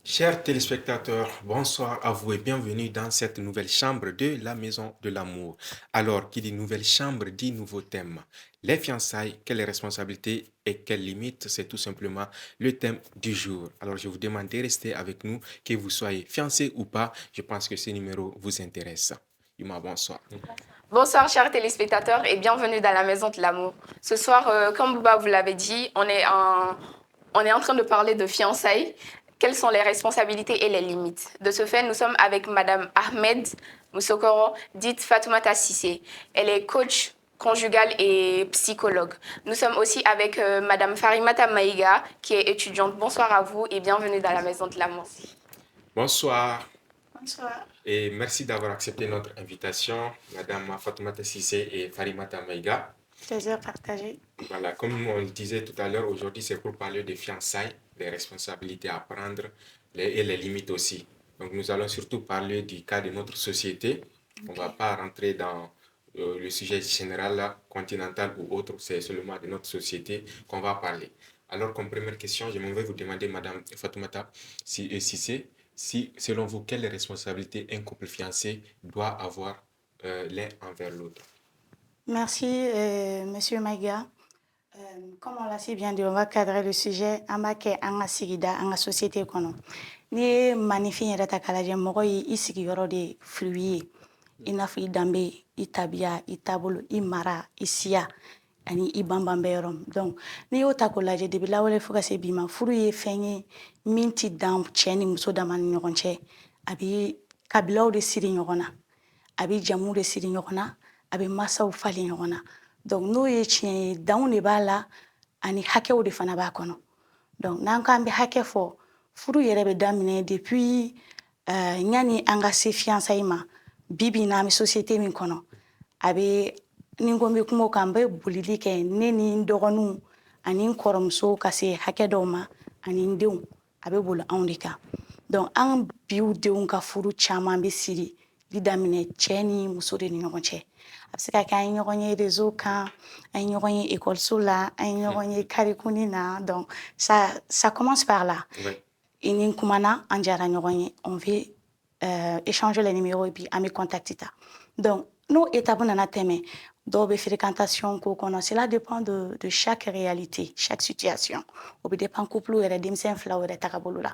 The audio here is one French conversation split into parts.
Chers téléspectateurs, bonsoir à vous et bienvenue dans cette nouvelle chambre de la Maison de l'Amour. Alors, qui dit nouvelle chambre dit nouveau thème. Les fiançailles, quelles responsabilités et quelles limites, c'est tout simplement le thème du jour. Alors, je vous demande de rester avec nous, que vous soyez fiancé ou pas. Je pense que ce numéro vous intéresse. Yuma, bonsoir. Bonsoir chers téléspectateurs et bienvenue dans la Maison de l'Amour. Ce soir, comme Bouba vous l'avait dit, on est en train de parler de fiançailles. Quelles sont les responsabilités et les limites? De ce fait, nous sommes avec Madame Ahmed Moussokoro, dite Fatoumata Sissé. Elle est coach conjugale et psychologue. Nous sommes aussi avec Madame Farimata Maïga, qui est étudiante. Bonsoir à vous et bienvenue dans la Maison de l'Amour. Bonsoir. Bonsoir. Et merci d'avoir accepté notre invitation, Madame Fatoumata Sissé et Farimata Maïga. Plaisir partagé. Voilà, comme on le disait tout à l'heure, aujourd'hui c'est pour parler des fiançailles, des responsabilités à prendre et les limites aussi. Donc nous allons surtout parler du cas de notre société. On ne va pas rentrer dans le sujet général, continental ou autre, c'est seulement de notre société qu'on va parler. Alors comme première question, je vais vous demander, Madame Fatoumata Sissé, si selon vous, quelles responsabilités un couple fiancé doit avoir l'un envers l'autre? Merci, Monsieur Maïga. Comme on l'a si bien dit, on va cadrer le sujet an b'a kɛ an ka sigida an ka société kɔnɔ. N'i ye maninfin yɛrɛ ta k'a lajɛ, mɔgɔ ye i sigiyɔrɔ de firi ye i n'a fɔ i danbe, i tabiya, i taabolo, i mara, i siya ani i banbanbɛ yɔrɔ min. Donc n'i y'o ta k'o lajɛ depuis lawale fo ka se bi ma, furu ye fɛn ye min ti dan cɛ ni muso dama ni ɲɔgɔn cɛ. A bɛ kabilaw de siri ɲɔgɔn na, a bɛ jamu de siri ɲɔgɔn na, a bɛ masaw falen ɲɔgɔn na. Donc n'o ye tiɲɛ ye, danw de b'a la ani hakɛw de fana b'a kɔnɔ. Donc n'an k'an bɛ hakɛ fɔ, furu yɛrɛ bɛ daminɛ depuis ɲani an ka se fiançailles ma. Bi bi in na an bɛ société min kɔnɔ, a bɛ ni n ko n bɛ kuma o kan, n bɛ bolili kɛ ne ni n dɔgɔninw ani n kɔrɔmusow ka se hakɛ dɔw ma ani n denw, a bɛ boli anw de kan. Donc an biw denw ka furu caman bɛ siri li daminɛ cɛ ni muso de ni ɲɔgɔn cɛ. A bɛ se ka kɛ an ye ɲɔgɔn ye réseau kan, an ye ɲɔgɔn ye école la, an ye ɲɔgɔn ye karikuni na. Donc ça commence par là. Ouais. I ni n kumana, an diyara ɲɔgɔn ye, on veut échanger les numéros et puis an bɛ contact ta. Donc n'o étape nana tɛmɛ, dɔw bɛ fréquentation k'o kɔnɔ. Cela dépend de chaque réalité, chaque situation. O bɛ dépend couple yɛrɛ, denmisɛn filaw yɛrɛ tagabolo la.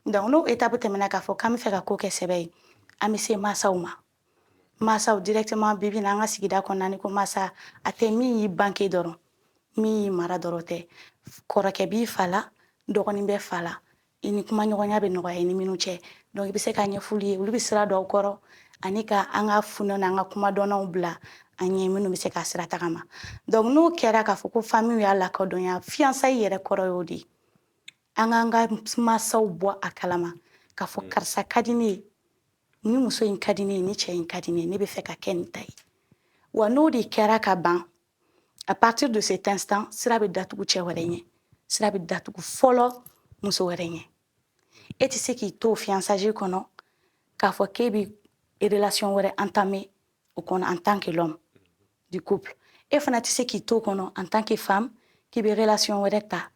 Donc n'o étape tɛmɛna k'a fɔ k'an bɛ fɛ ka ko kɛ sɛbɛ ye, an bɛ se mansaw ma. Mansaw directement bi bi in na an ka sigida kɔnɔna ni ko mansa, a tɛ min y'i bange dɔrɔn, min y'i mara dɔrɔn tɛ. Kɔrɔkɛ b'i fa la, dɔgɔnin bɛ fa la, i ni kumaɲɔgɔnya bɛ nɔgɔya i ni minnu cɛ. Donc i bɛ se ka ɲɛfɔli ye, olu bɛ sira don aw kɔrɔ ani ka an ka funɛw n'an ka kumadɔnnaw bila an ɲɛ minnu bɛ se ka sira tagama. Donc n'o kɛra k'a fɔ ko famille y'a lakɔdɔnya, fiançailles yɛrɛ kɔrɔ y'o de ye. An k'an ka mansaw bɔ a kalama k'a fɔ karisa ka di ne ye, ni muso in ka di ne ye, ni cɛ in ka di ne ye, ne bɛ fɛ ka kɛ nin ta ye. Wa n'o de kɛra ka ban, à partir de cet instant, sira bɛ datugu cɛ wɛrɛ ɲɛ, sira bɛ datugu fɔlɔ muso wɛrɛ ɲɛ. E tɛ se k'i to fiançage kɔnɔ k'a fɔ k'e bɛ relation wɛrɛ entamer o kɔnɔ en tant que l'homme du couple. E fana tɛ se k'i to kɔnɔ en tant que femme k'i bɛ relation wɛrɛ ta.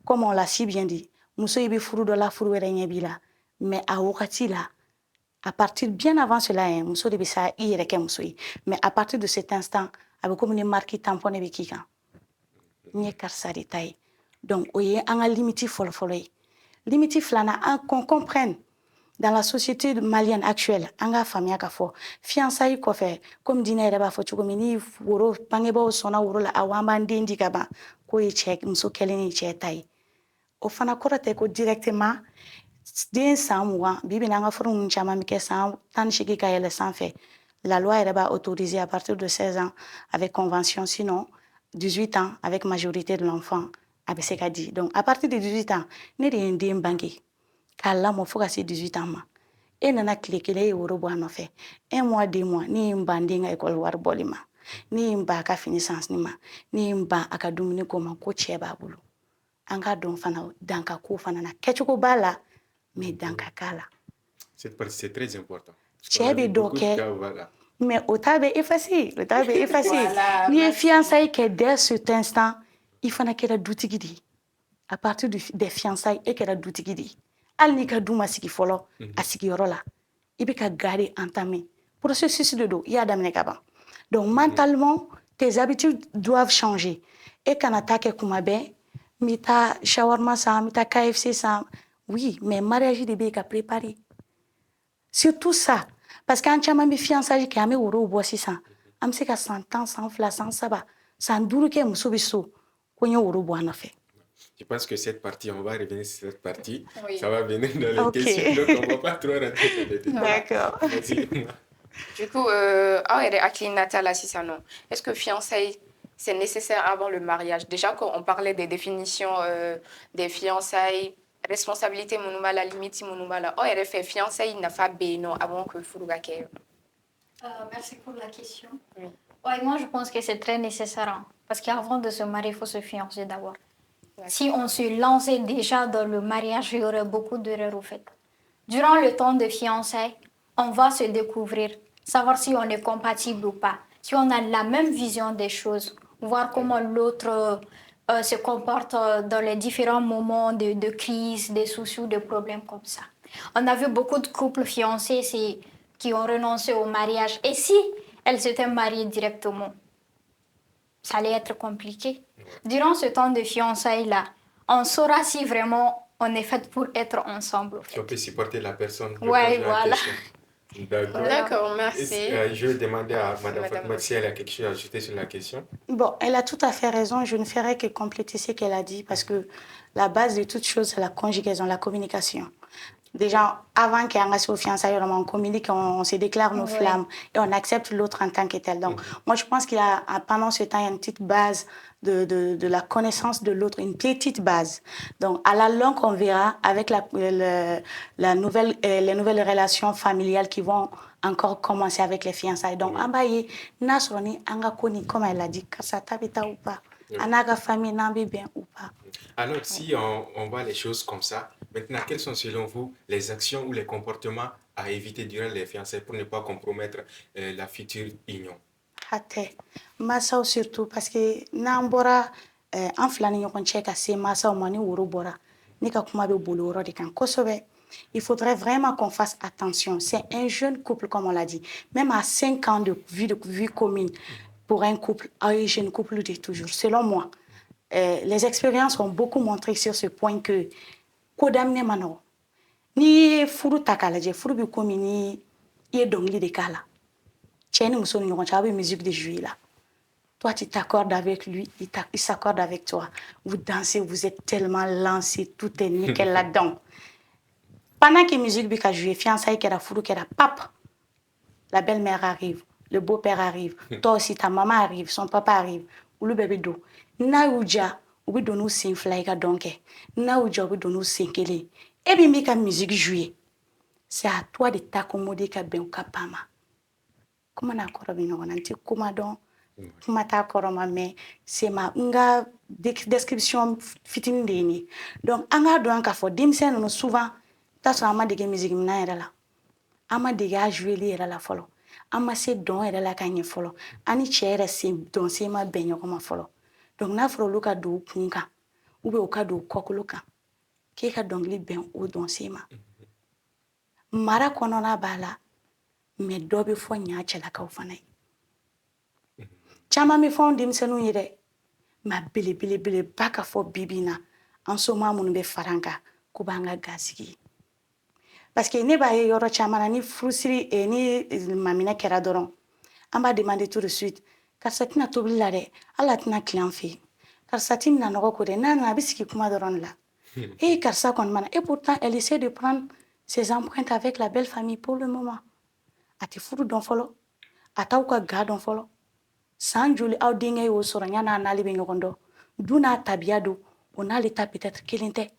Comme on l'a si bien dit, muso i bɛ furu dɔ la, furu wɛrɛ ɲɛ b'i la. Mais a wagati la, à partir bien avant cela, muso de bɛ sa i yɛrɛ kɛ muso ye. Mais à partir de cet instant, a bɛ komi ni marque tampon de bɛ k'i kan. N ye karisa de ta ye. Donc o ye an ka limite fɔlɔfɔlɔ ye. Limite filanan, qu'on comprenne dans la société malienne actuelle, an k'a faamuya k'a fɔ fiançailles kɔfɛ, comme diinɛ yɛrɛ b'a fɔ cogo min, ni woro bangebaaw sɔnna woro la, awɔ an b'an den di ka ban, k'o ye cɛ muso kɛlen ni cɛ ta ye. O fana kɔrɔ tɛ ko directement den san 20, bi bi in na an ka furu ninnu caman bɛ kɛ san 18 ka yɛlɛ sanfɛ. La loi yɛrɛ b'a autorisé à partir de 16 ans avec convention, sinon 18 ans avec majorité de l'enfant a bɛ se ka di. Donc à partir de 18 ans, ne de ye n den bange k'a lamɔ fo ka se 18 ans ma. E nana tile kelen e ye woro bɔ a nɔfɛ. 1 mois 2 mois ne ye n ban den ka école wari bɔli ma, ne ye n ban a ka fini sanni ma, ne ye n ban a ka dumuni ko ma, ko cɛ b'a bolo. An k'a dɔn fana danka ko fana na, kɛcogo b'a la, mais danka k'a la. Cette partie, c'est très important. Cɛ bɛ dɔ kɛ, mais o ta bɛ effacer, o ta bɛ effacer. N'i ye fiançailles kɛ dès cet instant, i fana kɛra dutigi de ye. À partir des fiançailles, e kɛra dutigi de ye. hali n'i ka du ma sigi fɔlɔ a sigiyɔrɔ la i bɛ ka garder entamé processus de don i y'a daminɛ ka ban donc mentalement tes habitudes doivent changer e kana taa kɛ kuma bɛɛ n bɛ taa shawarma san n bɛ taa KFC san oui mais mariage de bɛ yen ka préparer surtout ça parce que an caman bɛ fiançailles kɛ an bɛ worow bɔ sisan an bɛ se ka san 10 san 2 san 3 san 5 kɛ muso bɛ so ko n ye woro bɔ a nɔfɛ. Je pense que cette partie, on va revenir sur cette partie. Oui. Ça va venir dans les questions, donc on ne va pas trop rentrer dans les détails. D'accord. Vas-y. Du coup, aw yɛrɛ hakilinata la sisan nɔ est-ce que fiançailles c'est nécessaire avant le mariage? Déjà quand on parlait des définitions des fiançailles, responsabilité minnu b'a la, limite minnu b'a la, aw yɛrɛ fɛ fiançailles nafa bɛ yen nɔ avant que furu ka kɛ? Merci pour la question. Oui. Ouais, moi, je pense que c'est très nécessaire. Hein, parce qu'avant de se marier, il faut se fiancer d'abord. Si on se lançait déjà dans le mariage, il y aurait beaucoup d'erreurs au fait. Durant le temps de fiançailles, on va se découvrir, savoir si on est compatible ou pas, si on a la même vision des choses, voir comment l'autre se comporte dans les différents moments de crise, de soucis ou de problèmes comme ça. On a vu beaucoup de couples fiancés qui ont renoncé au mariage. Et si elles s'étaient mariées directement, ça allait être compliqué. Durant ce temps de fiançailles-là, on saura si vraiment on est fait pour être ensemble. Si on peut supporter la personne. Ouais, voilà. D'accord, merci. Je vais demander à Madame Fatma si elle a quelque chose à ajouter sur la question. Bon, elle a tout à fait raison. Je ne ferai que compléter ce qu'elle a dit parce que la base de toute chose, c'est la conjugaison, la communication. Déjà, avant qu'on reste aux fiançailles, on communique, on se déclare nos flammes et on accepte l'autre en tant que tel. Donc, moi, je pense qu'il y a, pendant ce temps, il y a une petite base de la connaissance de l'autre, une petite base. Donc, à la longue, on verra avec les nouvelles relations familiales qui vont encore commencer avec les fiançailles. Donc, Ambaye, Nasroni, Angakoni, comme elle a dit, Kasata Beta ou pas, Anaga famille, Nambi bien ou pas. Alors, si on voit les choses comme ça, maintenant, quelles sont selon vous les actions ou les comportements à éviter durant les fiançailles pour ne pas compromettre la future union? Hate, masaw surtout parce que n'an bɔra an fila ni ɲɔgɔn cɛ ka se masaw ma ni woro bɔra ne ka kuma bɛ boli o yɔrɔ de kan kosɛbɛ. Il faudrait vraiment qu'on fasse attention. C'est un jeune couple, comme on l'a dit. Même à 5 ans de vie commune, pour un couple, un jeune couple de toujours, selon moi, les expériences ont beaucoup montré sur ce point que kodamne mano ni furu takalaje furu bi komi ni ye dongli de kala tieni muso ni ɲɔgɔn cɛ a bɛ musique de jouer là. Toi tu t'accordes avec lui, il s'accorde avec toi, vous dansez, vous êtes tellement lancés, tout est nickel là-dedans. Pendant que musique bi ka jouer, fiançailles kɛra furu kɛra pap, la belle-mère arrive, le beau-père arrive, toi aussi ta maman arrive, son papa arrive, olu bɛɛ bɛ don. N'a y'u ja u bɛ don n'u sen fila i ka dɔn kɛ, n'a y'u ja u bɛ don n'u sen kelen e min b'i ka musique jouer, c'est à toi de t'accommoder ka bɛn u ka pan ma. Kuma n'a kɔrɔ bɛ ɲɔgɔn na n tɛ kuma dɔn, kuma t'a kɔrɔ ma mais c'est n ka description fitinin de ye nin ye. Donc an k'a dɔn k'a fɔ denmisɛn ninnu souvent t'a sɔrɔ an ma dege musique minɛn yɛrɛ la, an ma dege a joueli yɛrɛ la fɔlɔ, an ma se dɔn yɛrɛ la ka ɲɛ fɔlɔ, an ni cɛ yɛrɛ dɔn sen ma bɛn ɲɔgɔn ma fɔlɔ. Donc n'a fɔra olu ka don u kun kan ou bien u ka don u kɔkolo kan k'e ka dɔnkili bɛn o dɔn sen ma. Mara kɔnɔna b'a la mais dɔ bɛ fɔ ɲa cɛlakaw fana ye. Caman bɛ fɔ denmisɛnninw ye dɛ mais belebeleba ka fɔ bi bi in na an somaa minnu bɛ fara an kan k'u b'an ka ga sigi. Parce que ne b'a ye yɔrɔ caman na ni furusiri ni maminɛ kɛra dɔrɔn an b'a demander tout de suite karisa tɛna tobili la dɛ hali a tɛna tile an fɛ yen, karisa ti mina nɔgɔ ko dɛ n'a nana a bɛ sigi kuma dɔrɔn de la. Karisa kɔni mana et pourtant elle essaie de prendre ses empreintes avec la belle famille pour le moment. A tɛ furu dɔn fɔlɔ, a t'aw ka ga dɔn fɔlɔ, san joli aw denkɛ y'o sɔrɔ ɲan'a n'ale bɛ ɲɔgɔn dɔn, du n'a tabiya don o n'ale ta peut-être kelen tɛ,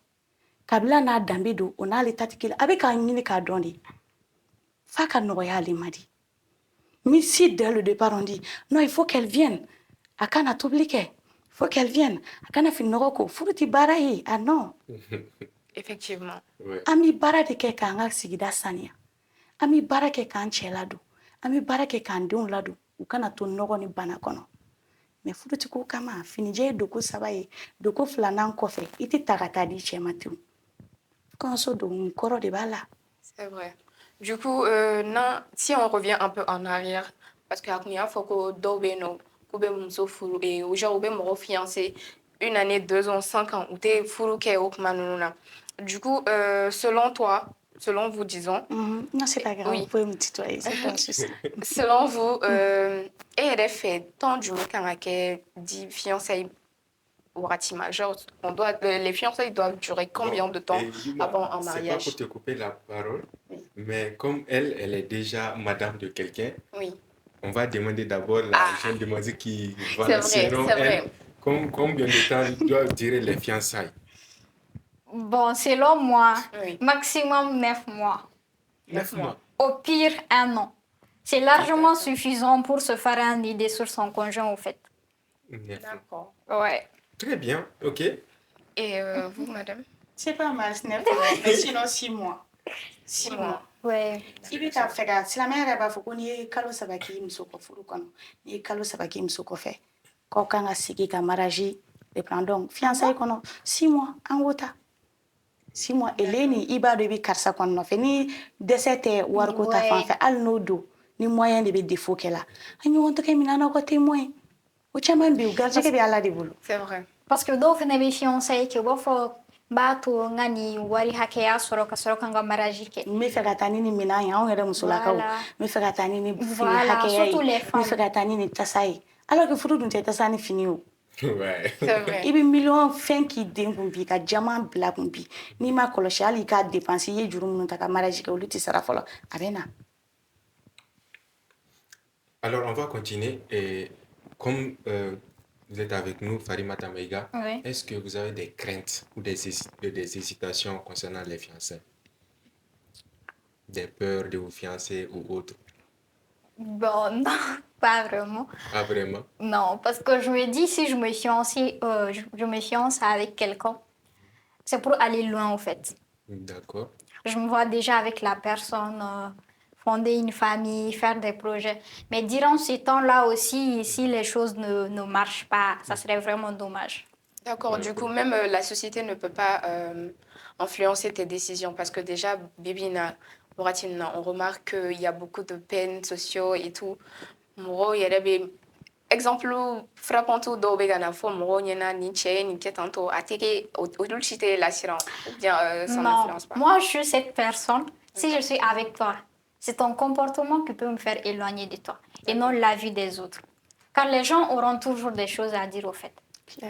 kabila n'a danbe don o n'ale ta tɛ kelen, a bɛ k'a ɲini k'a dɔn de f'a ka nɔgɔya ale ma di. Mais si dès le départ on dit non il faut qu'elle vienne, a kana tobili kɛ, il faut qu'elle vienne, a kana fini nɔgɔ ko, furu ti baara ye, ah non. Effectivement. An bɛ baara de kɛ k'an ka sigida saniya, an bɛ baara kɛ k'an cɛ ladon, an bɛ baara kɛ k'an denw ladon, u kana to nɔgɔ ni bana kɔnɔ. Mais furu ti ko kama, finijɛ ye doko 3 ye, doko 2nan kɔfɛ i tɛ ta ka taa di cɛ ma tewu. kɔɲɔso don kɔrɔ de b'a la. C'est vrai. Du coup, si on revient un peu en arrière, parce que il faut que Dobeno, et aujourd'hui, mon fiancé, 1 année, 2 ans, 5 ans, ou t'es furu ke okmanuna. Du coup, selon toi, selon vous, disons, Non, c'est pas grave, oui. vous pouvez me tutoyer, c'est pas un souci. Selon vous, et fait tant du Mekanake dit fiançailles au Ratima, genre, les fiançailles doivent durer combien de temps avant un C'est pas mariage? pour te couper la parole, Oui. mais comme elle est déjà madame de quelqu'un, Oui. on va demander d'abord la jeune demoiselle qui, voilà, C'est vrai, selon c'est elle, vrai. combien de temps doivent durer les fiançailles? Bon, selon moi, Oui. maximum 9 mois. 9 mois. Au pire, 1 an. C'est largement suffisant pour se faire une idée sur son conjoint, au fait. 9 mois. D'accord. Ouais. Très bien, ok. Et vous, madame? C'est pas mal, ce n'est pas mal, mais sinon 6 mois. 6 mois. Ouais. I bɛ ka fɛ ka silamɛya yɛrɛ b'a fɔ ko n'i ye kalo 3 k'i muso kɔ furu kɔnɔ n'i ye kalo 3 k'i muso kɔfɛ k'aw kan ka sigi ka mariage de plan donc fiançailles kɔnɔ 6 mois an k'o ta 6 mois eleni i b'a dɔn i bɛ karisa kɔni nɔfɛ ni dɛsɛ tɛ wariko ta fan fɛ hali n'o don ni moyen de bɛ défaut kɛ la a ɲɔgɔn tɛgɛ minɛ n'aw ka témoin o caman bɛ yen garijɛgɛ bɛ ala de bolo. C'est vrai. Parce que dɔw fana bɛ fiancé kɛ u b'a fɔ n b'a to n ka nin wari hakɛya sɔrɔ ka sɔrɔ ka n ka mariage kɛ. n bɛ fɛ ka taa ni nin minɛn ye anw yɛrɛ musolakaw n bɛ fɛ ka taa ni nin fini hakɛya ye surtout les n bɛ fɛ ka taa ni nin tasa ye alors que furu dun tɛ tasa ni fini o. Ouais. C'est vrai. I bɛ miliyɔn fɛn k'i den kun bi ka jama bila kun bi n'i ma kɔlɔsi hali i ka dépense i ye juru minnu ta ka mariage kɛ olu tɛ sara fɔlɔ a bɛ na. Alors, on va continuer. Et comme vous êtes avec nous, Farimata Meiga, Oui. est-ce que vous avez des craintes ou des hésitations concernant les fiançailles? Des peurs de vous fiancer ou autre? Bon, non, pas vraiment. Ah, vraiment? Non, parce que je me dis, si je me fiance, je me fiance avec quelqu'un, c'est pour aller loin, en fait. D'accord. Je me vois déjà avec la personne, fonder une famille, faire des projets. Mais durant ce temps-là aussi, si les choses ne marchent pas, ça serait vraiment dommage. D'accord. Du coup, même la société ne peut pas influencer tes décisions parce que déjà, Bibina, Moratina, on remarque qu'il y a beaucoup de peines sociaux et tout. Moro, il y a des exemple frappant tout d'Obegana, faut Moro, il y en a ni Tché, ni Ketanto, à Teke, au Dulcité, l'assurance, ou bien ça Non, n'influence pas. moi je suis cette personne, si je suis avec toi, c'est ton comportement qui peut me faire éloigner de toi et non l'avis des autres. Car les gens auront toujours des choses à dire au fait.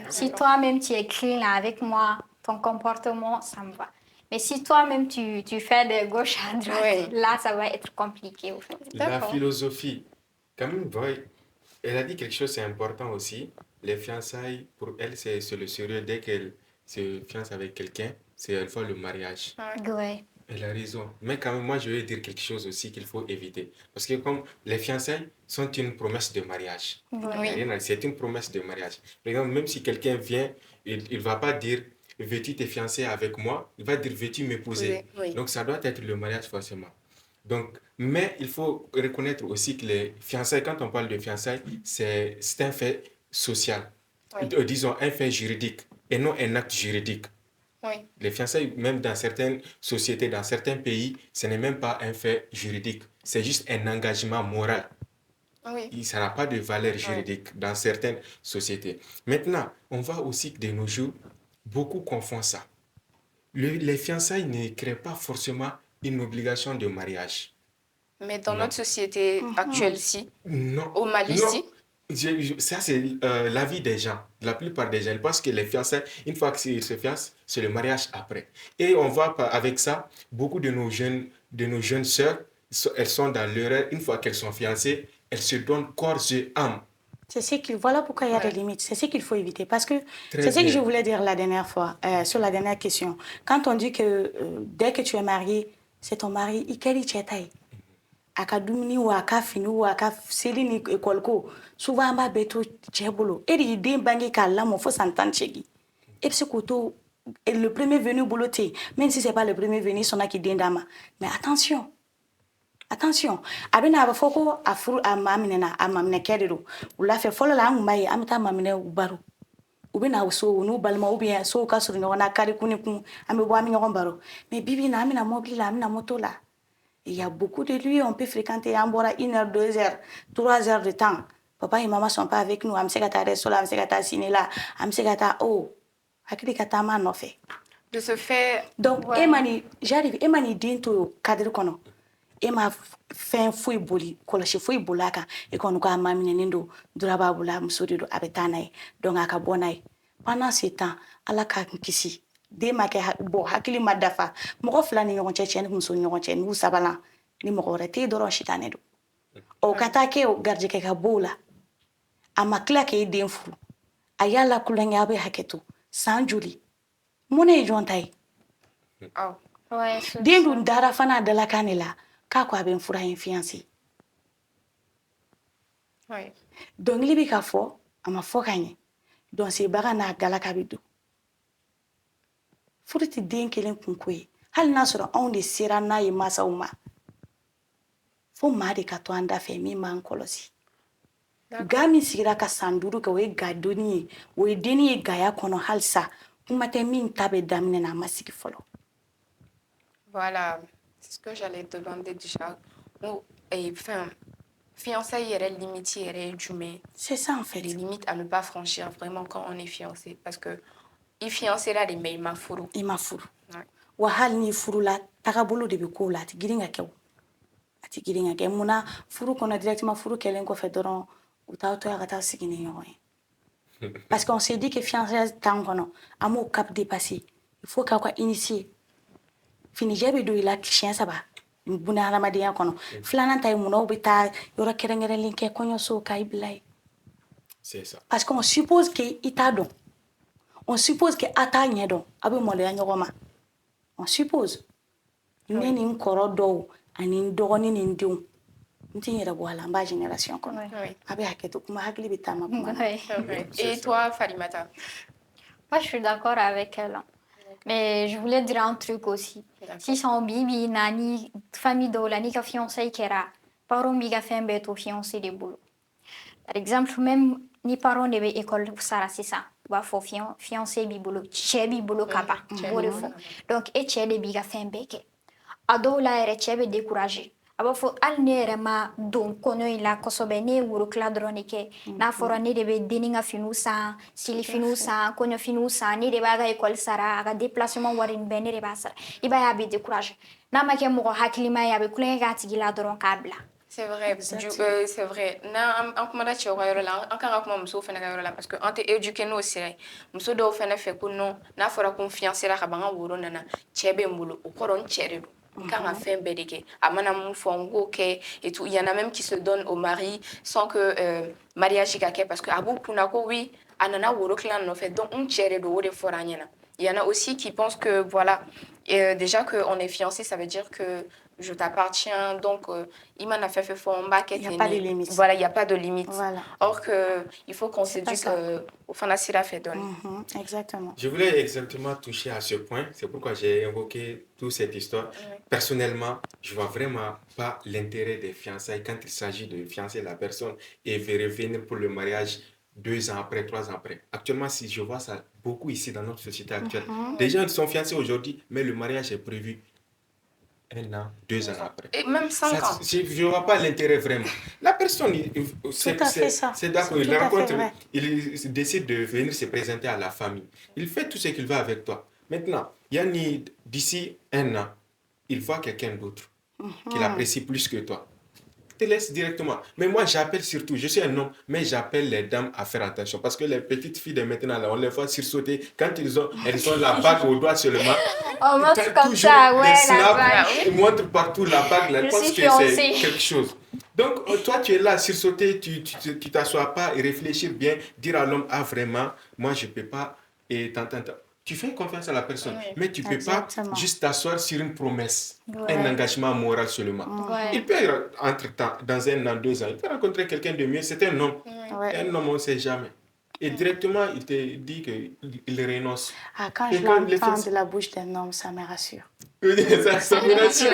Si toi-même tu es clean avec moi, ton comportement, ça me va. Mais si toi-même tu fais des gauches à droite, Oui. là ça va être compliqué au fait. La D'accord. philosophie, quand même, elle a dit quelque chose, c'est important aussi. Les fiançailles, pour elle, c'est le sérieux. Dès qu'elle se fiance avec quelqu'un, c'est elle fait le mariage. Ouais. Elle a raison. Mais quand même, moi, je vais dire quelque chose aussi qu'il faut éviter. Parce que comme les fiançailles sont une promesse de mariage. Oui. C'est une promesse de mariage. Par exemple, même si quelqu'un vient, il ne va pas dire « veux-tu te fiancer avec moi ?» Il va dire « veux-tu m'épouser ?» Oui. Donc, ça doit être le mariage forcément. Donc, mais il faut reconnaître aussi que les fiançailles, quand on parle de fiançailles, c'est un fait social. Oui. Disons un fait juridique et non un acte juridique. Oui. Les fiançailles, même dans certaines sociétés, dans certains pays, ce n'est même pas un fait juridique. C'est juste un engagement moral. Oui. Ça n'a pas de valeur juridique dans certaines sociétés. Maintenant, on voit aussi que de nos jours, beaucoup confondent ça. Les fiançailles ne créent pas forcément une obligation de mariage. Mais dans notre société actuelle, si, Non. au Mali, Non. si. Ça, c'est l'avis des gens. La plupart des gens, ils pensent que les fiançailles, une fois qu'ils se fiancent, c'est le mariage après. Et on voit avec ça, beaucoup de nos jeunes sœurs, elles sont dans l'erreur. Une fois qu'elles sont fiancées, elles se donnent corps et âme. Voilà pourquoi il y a des limites. C'est ce qu'il faut éviter. Parce que Très c'est ce que bien. je voulais dire la dernière fois, sur la dernière question. Quand on dit que dès que tu es marié, c'est ton mari, ikeri chetai. Aka dumuni ou aka fini ou aka seli ni école ko. Souvent ba beto chebolo. Et il dit bangi kala mo faut s'entendre chegi. Et puis koto le premier venu boloté. Même si c'est pas le premier venu, son qui dindama. Mais attention. Attention, abena aba foko afuru amaminena amamne kedero. Ula fe folo la ngumai amita mamine ubaru. u bɛ na so u n'u balima ou bien sow ka surun ɲɔgɔn na kari kun ni kun an bɛ bɔ an bɛ ɲɔgɔn baro mais bibi in na an bɛna mobili la an bɛna moto la il y a beaucoup de lieux on peut fréquenter an bɔra 1 heure 2 heures 3 heures de temps papa et maman sont pas avec nous an bɛ se ka taa resto la an bɛ se ka taa ciné la an bɛ se ka taa hakili ka taama nɔfɛ. De ce fait, donc ouais. j'arrive e ma ni den to cadre kɔnɔ e ma fɛn foyi boli kɔlɔsi foyi boli a kan e kɔni ko a ma minɛnen don dura b'a bolo a muso de don a bɛ taa n'a ye donc a ka bɔ n'a ye pendant ce temps ala k'a kisi den ma kɛ hakili ma dafa mɔgɔ fila ni ɲɔgɔn cɛ cɛ ni muso ni ɲɔgɔn cɛ n'u sabanan ni mɔgɔ wɛrɛ tɛ dɔrɔn sitanɛ don o ka taa kɛ garijɛgɛ ka b'o la a ma tila k'e den furu a y'a la kulonkɛ a bɛ hakɛ to san joli mun ye jɔn ta ye den dun dara fana a dalakan de la k'a ko a bɛ n fura ye fiancé dɔnkili bɛ ka fɔ a ma fɔ ka ɲɛ dɔnsebaga n'a galaka bɛ don furu tɛ den kelen kunko ye hali n'a sɔrɔ anw de sera n'a ye masaw ma fo maa de ka to an da fɛ min b'an kɔlɔsi ga min sigira ka san 5 kɛ o ye ga doni ye o ye denni ye gaya kɔnɔ halisa kuma tɛ min ta bɛ daminɛ na a ma sigi fɔlɔ. Voilà, c'est ce que j'allais te demander déjà. Fiançailles et limite et jumé. C'est ça en fait. Les limites à ne pas franchir vraiment quand on est fiancé. Parce que il fiancé là, mais il m'a fourré. Il m'a fourré. Wa hali ni furu la tagabolo de bɛ ko la a tɛ girin ka kɛ o a tɛ girin ka kɛ munna furu kɔnɔ directement furu kɛlen kɔfɛ dɔrɔn u t'aw to yan ka taa sigi ni ɲɔgɔn ye parce qu'on s'est dit que fiancé temps kɔnɔ an m'o cap dépasser il faut k'aw ka initier finijɛ bɛ don i la siɲɛ 3 buna hadamadenya kɔnɔ filanan ta ye munna aw bɛ taa yɔrɔ kɛrɛnkɛrɛnlen kɛ kɔɲɔso k'a bila ye c'est ça parce qu'on suppose que i t'a dɔn on suppose que a t'a ɲɛ dɔn a bɛ maloya ɲɔgɔn ma on suppose ne ni n kɔrɔ dɔw ani n dɔgɔnin ni n denw n tɛ n yɛrɛ bɔ a la n b'a génération kɔnɔ a bɛ hakɛ to kuma hakili bɛ taama kuma na. Et toi, Farimata? Moi, je suis d'accord avec elle. Mais je voulais dire un truc aussi. Si son bibi, nani, famille de la ni ka fiancé kera, parents mi ka fɛn bɛɛ to fiancé de bolo. Par exemple, même ni parents de bɛ école sara sisan, u b'a fɔ fiancé b'i bolo, cɛ b'i bolo ka ban, u b'o de fɔ. Donc e cɛ de b'i ka fɛn bɛɛ kɛ. A dɔw la yɛrɛ cɛ bɛ découragé. A b'a fɔ hali ne yɛrɛ ma don kɔɲɔ in la kosɛbɛ ne ye worotila dɔrɔn de kɛ n'a fɔra ne de bɛ denni ka finiw san silifiniw san kɔɲɔfiniw san ne de b'a ka école sara a ka déplacement wari nin bɛɛ ne de b'a sara i b'a ye a bɛ découragé n'a ma kɛ mɔgɔ hakilima ye a bɛ kulonkɛ k'a tigi la dɔrɔn k'a bila. C'est vrai, c'est vrai. Na an kumana cɛw ka yɔrɔ la an kan ka kuma musow fana ka yɔrɔ la parce que an tɛ éduquer n'o sira ye muso dɔw fana fɛ ko non n'a fɔra ko n fiancé la ka ban n ka woro nana cɛ bɛ n bolo o kɔrɔ n cɛ de don. Quand on fait un bébé, et tout, il y en a même qui se donnent au mari sans que mariage kake parce que abu punako oui, anana woro clan no fait donc on tire de wore foranyana. Il y en a aussi qui pensent que voilà, déjà que on est fiancé, ça veut dire que je t'appartiens, donc il m'en a fait fort il n'y a pas de limite. Voilà, il n'y a pas de limite. Voilà. Or que il faut qu'on s'éduque au fond de la fait donner. Exactement. Je voulais exactement toucher à ce point, c'est pourquoi j'ai évoqué toute cette histoire. Personnellement, je vois vraiment pas l'intérêt des fiançailles quand il s'agit de fiancer la personne et revenir pour le mariage 2 ans après, 3 ans après. Actuellement, si je vois ça beaucoup ici dans notre société actuelle, des gens sont fiancés aujourd'hui, mais le mariage est prévu 1 an, 2 ans après. Et même 5 ans. Je ne vois pas l'intérêt vraiment. La personne, c'est d'accord, il rencontre, il décide de venir se présenter à la famille. Il fait tout ce qu'il veut avec toi. Maintenant, Yanni, d'ici 1 an, il voit quelqu'un d'autre qui l'apprécie plus que toi. Te laisse directement. Mais moi, j'appelle surtout, je suis un homme, mais j'appelle les dames à faire attention. Parce que les petites filles de maintenant, là, on les voit sursauter. Quand elles ont la bague au doigt seulement. On montre comme ça, ouais, la bague. Ils montrent partout la bague, là, je pense que c'est quelque chose. Donc, toi, tu es là, sursauter, tu t'assois pas et réfléchir bien, dire à l'homme, ah vraiment, moi, je ne peux pas, et tant. Tu fais confiance à la personne, mais tu ne peux pas juste t'asseoir sur une promesse, un engagement moral seulement. Il peut, entre-temps, dans 1 an, 2 ans, il peut rencontrer quelqu'un de mieux, c'est un homme. Un homme, on ne sait jamais. Et directement, il te dit qu'il renonce. Ah, quand je l'entends de la bouche d'un homme, ça me rassure. Ça me rassure.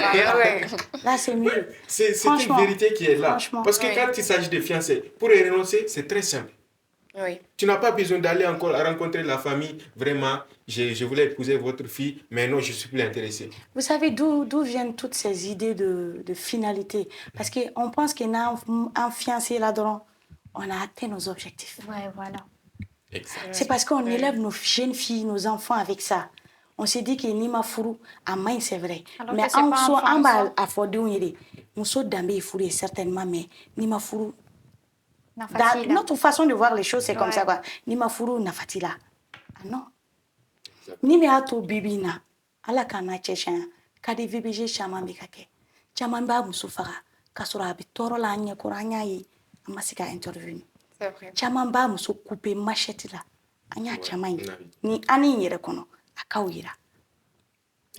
Là, c'est mieux. C'est une vérité qui est là. Parce que quand il s'agit de fiançailles, pour y renoncer, c'est très simple. Oui. Tu n'as pas besoin d'aller encore rencontrer la famille. Vraiment, je voulais épouser votre fille, mais non, je ne suis plus intéressé. Vous savez d'où viennent toutes ces idées de finalité? Parce qu'on pense qu'en un fiancé là-dedans, on a atteint nos objectifs. Ouais, voilà. Exact. C'est parce qu'on élève nos jeunes filles, nos enfants avec ça. On s'est dit que Nima Furu, à main, c'est vrai. Alors Mais que c'est pas en un bas, français. à Fodou, Mousso Dambé Furu, certainement, mais Nima Furu. Non, Dans facile. notre façon de voir les choses, c'est comme Ouais. ça, quoi. Nima Furu, Nafatila. Ah non. Exact. Ni me ato bibina. Ala kana cheshan. Kadi VBG chaman bikake. Chaman ba muso faga. Kasura bi toro la anya kuranya yi. Amasika intervenu. C'est vrai. Chaman ba muso couper machette la. Anya Ouais, chaman yi. on a vu. Ni ani yere kono. Akaw yira.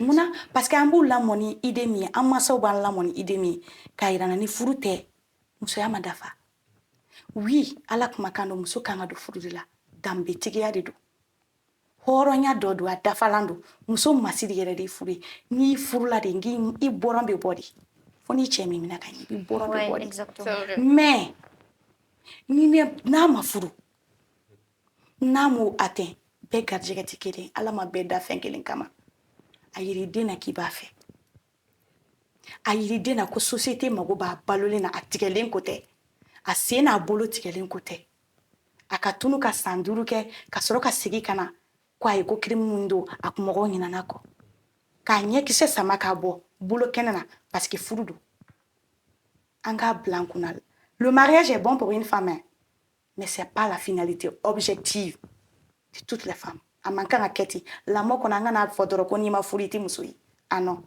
Muna parce que an b'u lamɔni idée min ye an mansaw b'an lamɔni idée min ye k'a yira na ni furu tɛ musoya ma dafa oui ala kumakan don muso kan ka don furu de la danbetigiya de don hɔrɔnya dɔ don a dafalan don muso masiri yɛrɛ de ye furu ye n'i furula de i bɔrɔn bɛ bɔ de fo n'i cɛ min minɛ ka ɲɛ i bɔrɔn bɛ Ouais, bɔ de exactement. C'est vrai. mais n'a ma furu n'a m'o atteint bɛɛ garijɛgɛ tɛ kelen ala ma bɛɛ da fɛn kelen kama a yiri den na k'i b'a fɛ a yiri den na ko société mago b'a balolen na a tigɛlen ko tɛ a sen n'a bolo tigɛlen ko tɛ a ka tunu ka san 5 kɛ ka sɔrɔ ka segin ka na ko a ye ko crime min don a kun mɔgɔw ɲinana kɔ k'a ɲɛkisɛ sama k'a bɔ bolo kɛnɛ na parce que furu don an k'a bila an kunna le mariage est bon pour une femme hein, mais c'est pas la finalité objective de toutes les femmes a man kan ka kɛ ten lamɔ kɔnɔ an ka n'a fɔ dɔrɔn ko n'i ma furu i tɛ muso ye ah non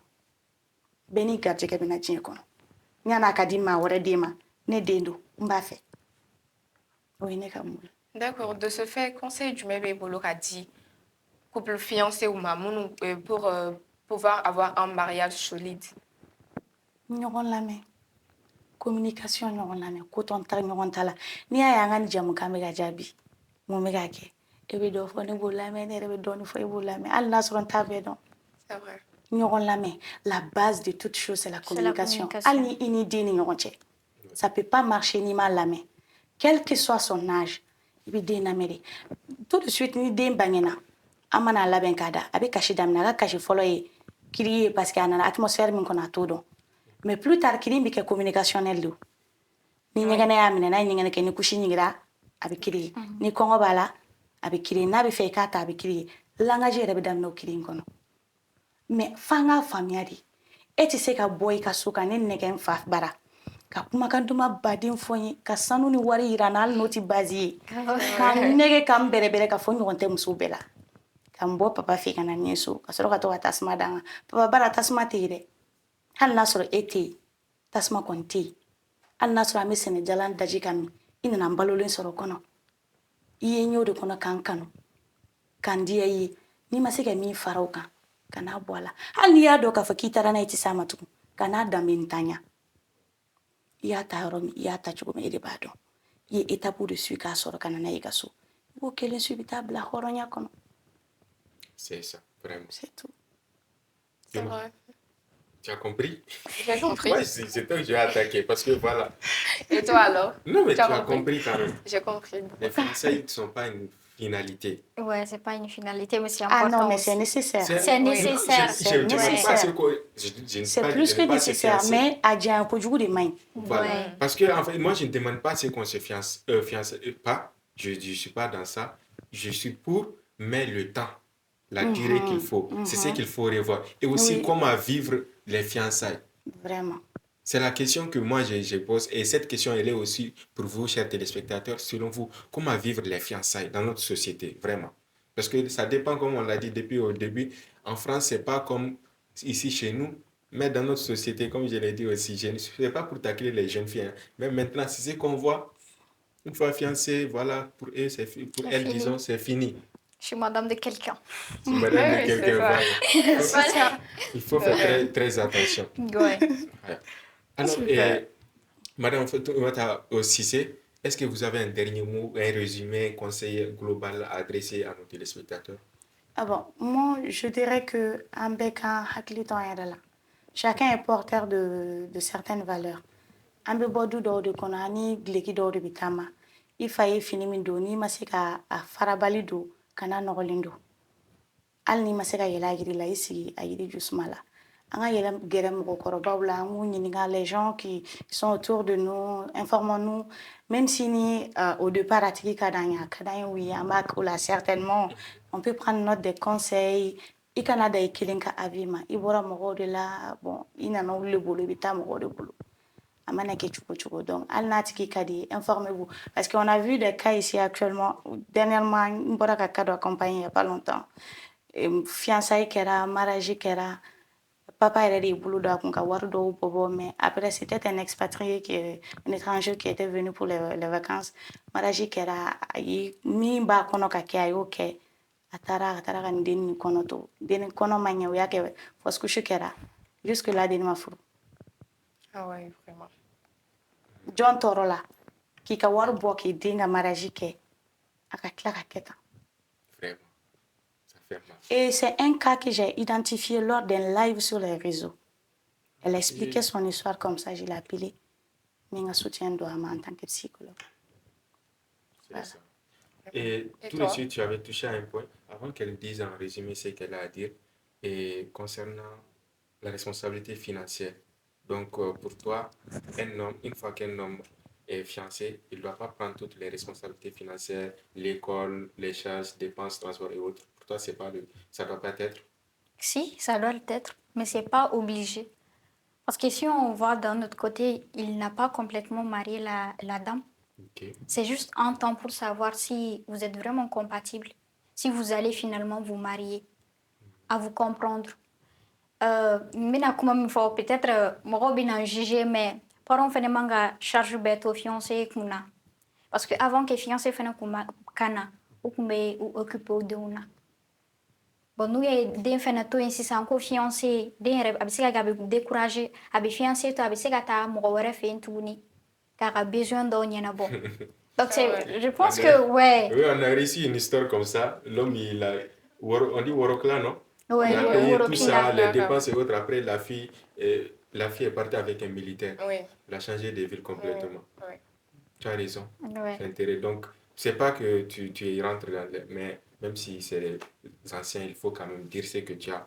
bɛɛ n'i garijɛgɛ bɛ na diɲɛ kɔnɔ yan'a ka di maa wɛrɛ den ma ne den don n b'a fɛ o ye ne ka mulu D'accord. De ce fait, conseil du Mébé Bolo a dit couple fiancé ou mamoun pour pouvoir avoir un mariage solide. ɲɔgɔn lamɛn communication ɲɔgɔn lamɛn ko tɔn ta ɲɔgɔn ta la n'i y'a ye an ka nin jamukan bɛ ka jaabi mun bɛ ka kɛ e bɛ dɔ fɔ ne b'o lamɛn ne yɛrɛ bɛ dɔɔnin fɔ e b'o lamɛn hali n'a sɔrɔ n t'a bɛɛ dɔn C'est vrai. ɲɔgɔn lamɛn la base de toute chose c'est la C'est la communication communication. hali ni i ni den ni ɲɔgɔn cɛ ça peut pas marcher n'i m'a lamɛn quel que soit son âge i bɛ den lamɛn de tout de suite ni den bangena an mana labɛn k'a da a bɛ kasi daminɛ a ka kasi fɔlɔ ye kiri ye parce que a nana atmosphère min kɔnɔ a t'o dɔn mais plus tard kiri bɛ kɛ communicationnel de o ni ɲɛgɛnɛ y'a minɛ n'a ye ɲɛgɛnɛ kɛ ni kusi ɲigira a bɛ kiri ye ni kɔngɔ b'a la a bɛ kiri ye n'a bɛ fɛ i k'a ta a bɛ kiri ye langage yɛrɛ bɛ daminɛ o kiri in kɔnɔ mais f'an k'a faamuya de e tɛ se ka bɔ i ka so ka ne nɛgɛ n fa bara ka kumakan duman baden fɔ n ye ka sanu ni wari yira n na hali n'o tɛ base ye ka n nɛgɛ ka n bɛrɛbɛrɛ ka fɔ ɲɔgɔn tɛ musow bɛɛ la ka n bɔ papa fɛ ka na ɲɛ so ka sɔrɔ ka to ka tasuma d'an kan papa bara tasuma tɛ yen dɛ hali n'a sɔrɔ e tɛ yen tasuma kɔni tɛ yen hali n'a sɔrɔ an bɛ sɛnɛjalan daji ka min i nana n balolen sɔrɔ kɔnɔ i ye n y'o de kɔnɔ k'an kanu k'an diya i ye n'i ma se ka min fara o kan ka n'a bɔ a la hali n'i y'a dɔn k'a fɔ k'i taara n'a ye i tɛ s'a ma tugun ka n'a danbe ntanya i y'a ta yɔrɔ min i y'a ta cogo min e de b'a dɔn i ye étape de suivre k'a sɔrɔ ka na n'a ye i ka so i b'o kelen suivre i bɛ taa bila hɔrɔnya kɔnɔ C'est ça, vraiment. c'est tout. C'est vrai. Tu as compris? J'ai compris. Moi, c'est toi que je vais attaquer parce que voilà. Et toi alors? Non, mais Tu tu as as compris? compris quand même. J'ai compris. Les fiançailles ne sont pas une finalité. Ouais, c'est pas une finalité, mais c'est Ah important. non, mais aussi. c'est nécessaire. C'est nécessaire. Je ne dis pas nécessaire. ce que je ne C'est pas- plus je que n'ai pas se nécessaire, fiancer. mais à dire un peu du goût de main. Voilà. Ouais. Parce que en fait, moi, je ne demande pas ce qu'on se fiance pas. Je ne suis pas dans ça. Je suis pour, mais le temps, la durée qu'il faut, c'est ce qu'il faut revoir. Et aussi, Oui. comment vivre les fiançailles. Vraiment. C'est la question que moi, je pose. Et cette question, elle est aussi pour vous, chers téléspectateurs. Selon vous, comment vivre les fiançailles dans notre société, vraiment? Parce que ça dépend, comme on l'a dit depuis au début. En France, c'est pas comme ici chez nous. Mais dans notre société, comme je l'ai dit aussi, ce n'est pas pour tacler les jeunes filles. Hein. Mais maintenant, c'est ce qu'on voit. Une fois fiancée, voilà, pour eux, pour C'est elles, fini. disons, c'est fini. Je suis madame de quelqu'un. Si madame de Oui, quelqu'un c'est ça. va- C'est ça. il faut faire très, très attention. Ouais. Ouais. Alors, Super. Madame Fatoumata Cissé, est-ce que vous avez un dernier mot, un résumé, un conseil global à adresser à nos téléspectateurs? Ah bon, moi, je dirais que un bec un hakili ton yɛrɛ la. Chacun est porteur de certaines valeurs. An bɛ bɔ du dɔw de kɔnɔ ani gileki dɔw de bɛ taama. i fa ye fini min don n'i ma se ka a farabali don kana nɔgɔlen don hali n'i ma se ka yɛlɛ a yiri la i sigi a yiri jusuma la an ka yɛlɛ gɛrɛ mɔgɔkɔrɔbaw la an k'u ɲininka les gens qui sont autour de nous informons-nous même si ni au départ a tigi ka d'an ye a ka d'an ye oui an b'a k'o la certainement on peut prendre note des conseils i kana da i kelen ka avis ma i bɔra mɔgɔw de la bon i nana olu de bolo i bɛ taa mɔgɔw de bolo a mana kɛ cogo cogo donc hali n'a tigi ka di informez-vous parce qu'on a vu des cas ici actuellement dernièrement n bɔra ka cas dɔ accompagner il y a pas longtemps fiançailles kɛra mariage kɛra papa yɛrɛ de y'i bolo don a kun ka wari dɔw bɔ mais après c'était un expatrié un étranger qui était venu pour les vacances mariage kɛra a ye min b'a kɔnɔ ka kɛ a y'o kɛ a taara ka nin denni nin kɔnɔ to denni kɔnɔ ma ɲɛ o y'a kɛ fausse couche kɛra jusque là denni ma furu Ah ouais, vraiment. jɔn tɔɔrɔ la k'i ka wari bɔ k'i den ka mariage kɛ a ka tila ka kɛ tan Vraiment. Ça fait mal. et c'est un cas que j'ai identifié lors d'un live sur les réseaux elle expliquait son histoire comme ça je l'ai appelé mais un soutien doit en tant que psychologue. C'est ça. Et tout de toi? suite, tu avais touché à un point, avant qu'elle dise en résumé ce qu'elle a à dire, et concernant la responsabilité financière. Donc, pour toi, un homme, une fois qu'un homme est fiancé, il ne doit pas prendre toutes les responsabilités financières, l'école, les charges, dépenses, transport et autres. Pour toi, ça ne doit pas être. Si, ça doit l'être, mais c'est pas obligé. Parce que si on voit d'un autre côté, il n'a pas complètement marié la dame. Ok. C'est juste un temps pour savoir si vous êtes vraiment compatibles, si vous allez finalement vous marier, à vous comprendre. Mina kuma min fɔ peut-être mɔgɔw bɛna juger mais parents fɛnɛ man ka charge bɛɛ to fiancé kunna parce que avant que fiancé fɛnɛ ka na u kun bɛ u occuper u denw na bon n'u ye den fɛnɛ to yen sisan ko fiancé den yɛrɛ a bɛ se ka kɛ a bɛ décourager a bɛ fiancé to a bɛ se ka taa mɔgɔ wɛrɛ fɛ yen tuguni k'a ka besoin dɔw ɲɛnabɔ donc je pense que ouais. Oui, on a réussi une histoire comme ça. L'homme, on dit Worokla, non? Ouais, il a payé tout ça, les Worokla. dépenses et autres. Après, la fille est partie avec un militaire. Oui. Elle a changé de ville complètement. Oui. Tu as raison. Ouais. C'est intéressant. Donc, c'est pas que tu y rentres dans mais même si c'est les anciens, il faut quand même dire ce que tu as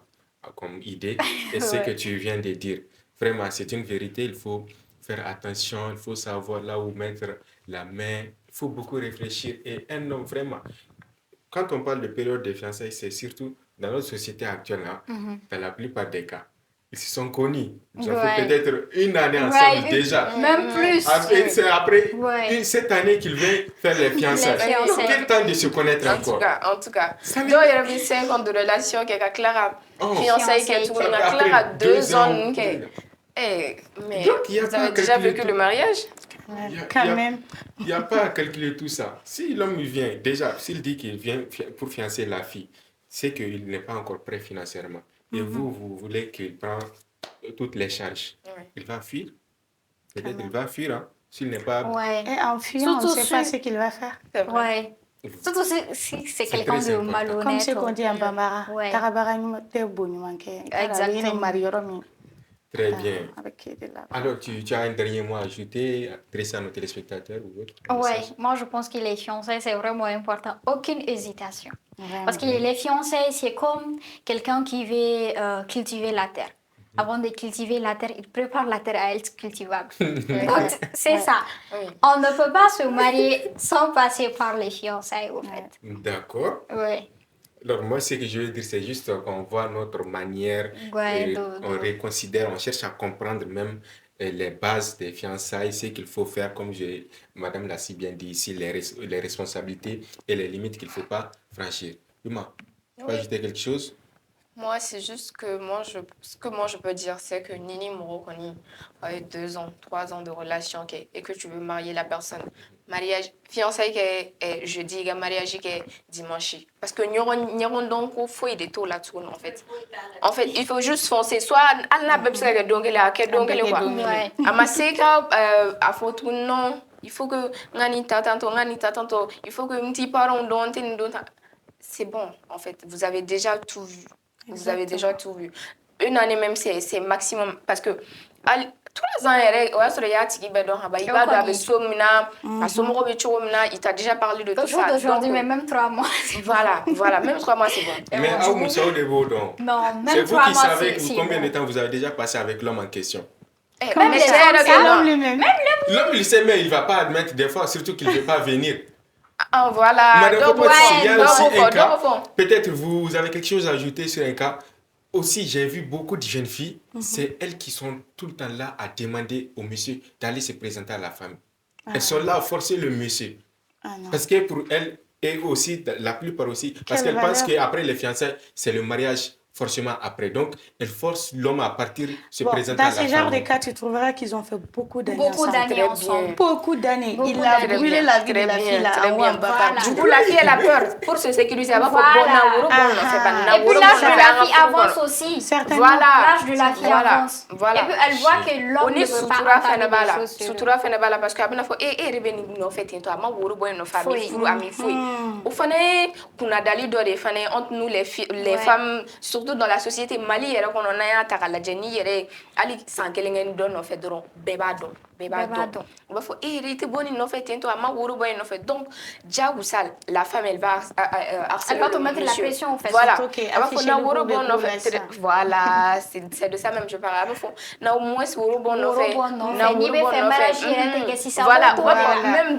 comme idée et ce que tu viens de dire. Vraiment, c'est une vérité. Il faut faire attention. Il faut savoir là où mettre la main. Il faut beaucoup réfléchir. Et un homme, vraiment, quand on parle de période de fiançailles, c'est surtout dans notre société actuelle, hein, dans la plupart des cas. Ils se sont connus. Ils ont fait peut-être une année ensemble déjà. Même plus. Après, c'est après Ouais. cette année qu'ils viennent faire les fiançailles. Les fiançailles. Quel temps de se connaître encore. En tout cas. Ça Donc, il y avait 5 ans de relation qui a Clara. Fiançaille qui a tout. Clara 2 ans. Mais Donc, il y a vous pas avez déjà calculé vécu tout. le mariage? Quand même. Il n'y a pas à calculer tout ça. Si l'homme vient, déjà, s'il dit qu'il vient pour fiancer la fille, c'est qu'il n'est pas encore prêt financièrement. Et vous voulez qu'il prenne toutes les charges. Il va fuir. Peut-être qu'il va fuir, hein, s'il n'est pas... Ouais. Et en fuyant, on ne Surtout sait pas ce qu'il va faire. C'est vrai. Ouais. Surtout si c'est quelqu'un très de important. malhonnête. Comme ce qu'on dit en Bambara. Ouais. Tarabara te bonnement ke. Exactement. Très bien. Avec de la... Alors, tu as un dernier mot à ajouter, adresser à nos téléspectateurs ou autre Ouais, message? moi je pense que les fiançailles c'est vraiment important. Aucune hésitation. Vraiment. Parce que les fiançailles c'est comme quelqu'un qui veut cultiver la terre. Avant de cultiver la terre, il prépare la terre à être cultivable. Donc c'est ça. Oui. On ne peut pas se marier sans passer par les fiançailles au fait. D'accord. Ouais. Alors, moi, ce que je veux dire, c'est juste qu'on voit notre manière, Ouais, on reconsidère, on cherche à comprendre même les bases des fiançailles, ce qu'il faut faire, comme Madame l'a si bien dit ici, les responsabilités et les limites qu'il ne faut pas franchir. Yuma, tu peux ajouter quelque chose? Moi, c'est juste que ce que moi je peux dire, c'est que Nini Morokoni avec 2 ans, 3 ans de relation et que tu veux marier la personne. Mariage, fiançailles qui est jeudi, et mariage qui est dimanche. Parce que nous avons donc il faut y des taux là-dessus en fait. En fait, il faut juste foncer. Soit elle n'a pas besoin de donc là, que donc là quoi. Ouais. Amaseka à photo non. Il faut que ngani tatanto, il faut que petit parent donte. C'est bon en fait. Vous avez déjà tout vu. Vous avez déjà tout vu. Une année même, c'est maximum. Parce que 3 ans yɛrɛ o y'a sɔrɔ i y'a tigi bɛɛ dɔn ka ban i b'a dɔn a bɛ so min na a somɔgɔw bɛ cogo min na il t'a déjà parlé de tout Au jour ça d'aujourd'hui, donc mais même 3 mois. voilà même 3 mois c'est bon. Mais aw musow de b'o dɔn. Non, C'est même vous 3 qui mois, savez c'est combien bon. de temps vous avez déjà passé avec l'homme en question. Même les cɛ femmes, yɛrɛ ça, bɛ L'homme dɔn. lui-même. L'homme, il sait, mais il ne va pas admettre des fois, surtout qu'il ne veut pas venir. Ah, voilà Madame dɔw Popote, b'o fɔ il y a dɔw aussi b'o un fɔ dɔw cas. b'o fɔ. Peut-être vous avez quelque chose à ajouter sur un cas. Aussi, j'ai vu beaucoup de jeunes filles, c'est elles qui sont tout le temps là à demander au monsieur d'aller se présenter à la famille. Elles sont là à forcer le monsieur. Ah non. Parce que pour elles, et aussi, la plupart aussi, parce Quelle qu'elles pensent valeur. qu'après les fiançailles, c'est le mariage forcément après. Donc, elles forcent l'homme à partir se Bon, présenter à dans la ce genre de famille. cas, tu trouveras qu'ils ont fait beaucoup d'années Beaucoup ensemble. d'années Très ensemble. bien. Beaucoup d'années. Beaucoup Il a d'années. brûlé la vie de la fille là. très en bien. Wamba. Voilà. Du coup, la fille, elle a peur pour se sécuriser. Elle va Voilà. pour bon, na woro bon, on fait pas, na Et puis woro l'âge bon, de on la fait un fille enfant, avance bon. aussi. Certainement. Voilà. L'âge de la fille avance. Voilà. Et puis elle voit que l'homme Oni ne veut pas sutura fɛnɛ entamer b'a des la choses sur eux. sutura fɛnɛ b'a la parce que a bɛna fɔ e yɛrɛ bɛ nin nɔfɛ ten tɔ a ma woro bɔ yen nɔfɛ a Foyi. mi furu a mi foyi o fana ye kunnadali dɔ de ye fana ye entre nous les Ouais. femmes surtout dans la société Mali yɛrɛ kɔnɔ n'an y'a ta k'a lajɛ ni yɛrɛ ye hali san kelen kɛ ni dɔ nɔfɛ dɔrɔn bɛɛ b'a dɔn bɛɛ b'a Bɛɛ b'a dɔn dɔn. u b'a fɔ e yɛrɛ i tɛ bɔ nin nɔfɛ ten tɔ a ma woro bɔ yen nɔfɛ donc diyagosa la femme elle va harceler Elle va te le mettre la monsieur. pression, en fait. Voilà Surtout que a b'a fɔ afficher na le woro gros bɔ bɛ nɔfɛ k'o la sa. voilà c'est de ça même je parle a b'a fɔ na au moins woro bɔ Woro nɔfɛ bɔ nɔfɛ, na n'i woro bɛ bɔ fɛ nɔfɛ mariage yɛrɛ tɛ kɛ sisan, voilà o u b'a t'o fɔ la. même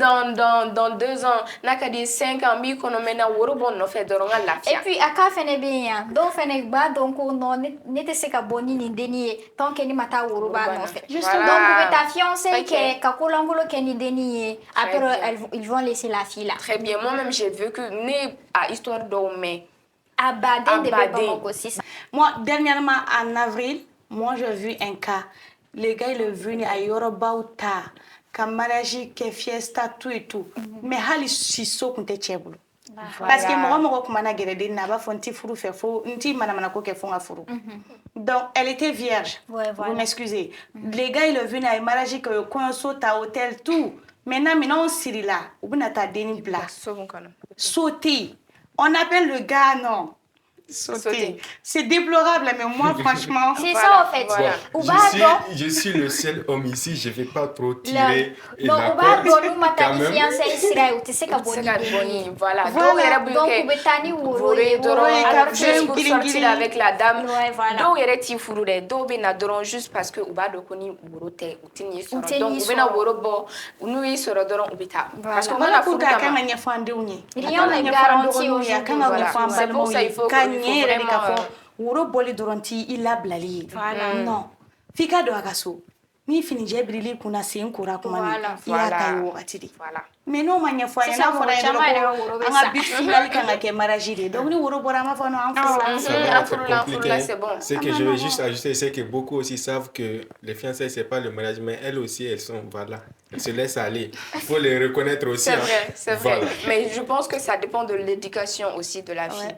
dans 2 ans n'a ka di 5 ans n b'i kɔnɔ mɛ na woro bɔ nɔfɛ dɔrɔn ka Et lafiya puis a cas fɛnɛ bɛ yen yan dɔw fɛnɛ b'a dɔn ko non ne tɛ se ka bɔ ni nin dennin ye tant que ne ma taa woro b'a Woro b'a nɔfɛ. nɔfɛ. Donc Voilà. u bɛ taa fiancé Ok. kɛ ka kolankolon kɛ ni dennin ye après bien. ils vont laisser la fille là. très bien moi-même j'ai vu que ne a histoire dɔw mɛn A baden de bɛ Abaden. Bamako sisan. Moi, dernièrement, en avril, moi, j'ai vu un cas. Le gars, il est venu à Yorobauta, ka mariage, ke fiesta, tout et tout. Mais hali si so kun tɛ cɛ bolo. Parce que mɔgɔ kuma na gɛrɛ den na a b'a fɔ n t'i furu fɛ fo n t'i manamana ko kɛ fo n ka furu. Donc elle était vierge. Ouais, voilà. Vous m'excusez. Le gars il est venu à mariage que kɔɲɔso ta hôtel tout. Maintenant minɛnw sirila u bɛna taa denni bila. so mun kɔnɔ Sauter. On appelle le gars non. Sauter. Sauter. C'est déplorable mais moi franchement. C'est Voilà, ça en fait. voilà. U b'a dɔn Je suis le seul homme ici, je ne vais pas trop tirer non la u b'a corde dɔn n'u ma taa quand ni même. fiancé sira ye u tɛ se ka u tɛ bɔ se ni ka dennin bɔ ye. ni voilà Voilà. dɔw yɛrɛ b'u Donc kɛ u bɛ taa ni woro woro ye ye dɔrɔn ye, alors ka juste fɛn pour girin sortir girin. avec la dame Ouais, voilà. dɔw yɛrɛ t'i furu dɛ dɔw bɛ na dɔrɔn juste parce que u b'a dɔn ko ni woro tɛ u tɛ n'i U tɛ sɔrɔ donc n'i u bɛna sɔrɔ. woro bɔ n'u y'i sɔrɔ dɔrɔn u bɛ taa parce que u Voilà mana pour furu que a kan kama ka ɲɛfɔ an denw ye. A Rien kan ka n'est ɲɛfɔ an garanti dɔgɔninw ye, a kan ka aujourd'hui. ɲɛfɔ an Voilà. C'est pour balimaw ça, ye il faut ka il faut ɲɛ yɛrɛ de k'a vraiment, fɔ woro bɔli dɔrɔn t'i i labilali ye. Voilà. Non f'i ka don a ka so ni finijɛ birili kunna sen kora kuma min Voilà. i y'a ta ye o wagati de. voilà Mais n'o ma ɲɛfɔ a ye Sisan n'a fɔra a ye mɔgɔ caman yɛrɛ ka dɔrɔn woro ko bɛ an sa. ka bit finali kan ka kɛ mariage de donc ni woro bɔra an b'a fɔ non an furula. Ça Mhm, va un être foulou là, compliqué. c'est bon. Ce que je vais juste ajouter, c'est que beaucoup aussi savent que les fiançailles, c'est pas le mariage, mais elles aussi, elles sont, voilà, elles se laissent aller. Il faut les reconnaître aussi. c'est hein. vrai c'est vrai Voilà. mais je pense que ça dépend de l'éducation aussi de la fille Ouais.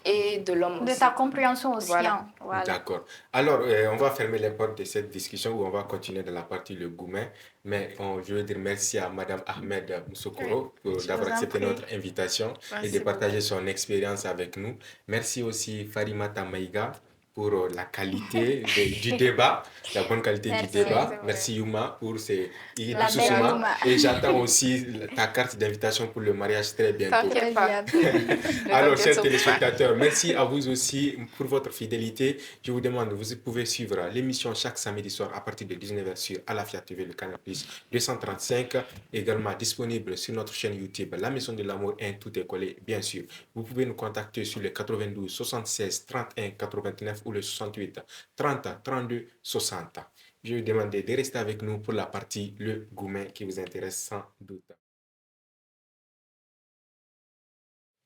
et de l'homme De aussi ta compréhension aussi. Voilà. Hein. Voilà. D'accord. Alors, on va fermer les portes de cette discussion où on va continuer dans la partie le gourmet. Mais je veux dire merci à Madame Ahmed Moussokoro d'avoir vous en accepté prie. notre invitation et Merci de partager son expérience avec nous. Merci aussi Farimata Maïga pour la qualité du débat, la bonne qualité Merci. du débat. C'est vrai. Merci Yuma pour ces La Idrissou belle Souma. Yuma. Et j'attends aussi ta carte d'invitation pour le mariage très bientôt. T'inquiète pas. Ne Alors, t'inquiète chers surtout pas. téléspectateurs, merci à vous aussi pour votre fidélité. Je vous demande, vous pouvez suivre l'émission chaque samedi soir à partir de 19h sur Alafia TV, le canal plus 235, également disponible sur notre chaîne YouTube, La Maison de l'Amour 1, tout est collé, bien sûr. Vous pouvez nous contacter sur le 92 76 31 89 ou le 68 30 32 60. Je vous demande de rester avec nous pour la partie le gourmet qui vous intéresse sans doute.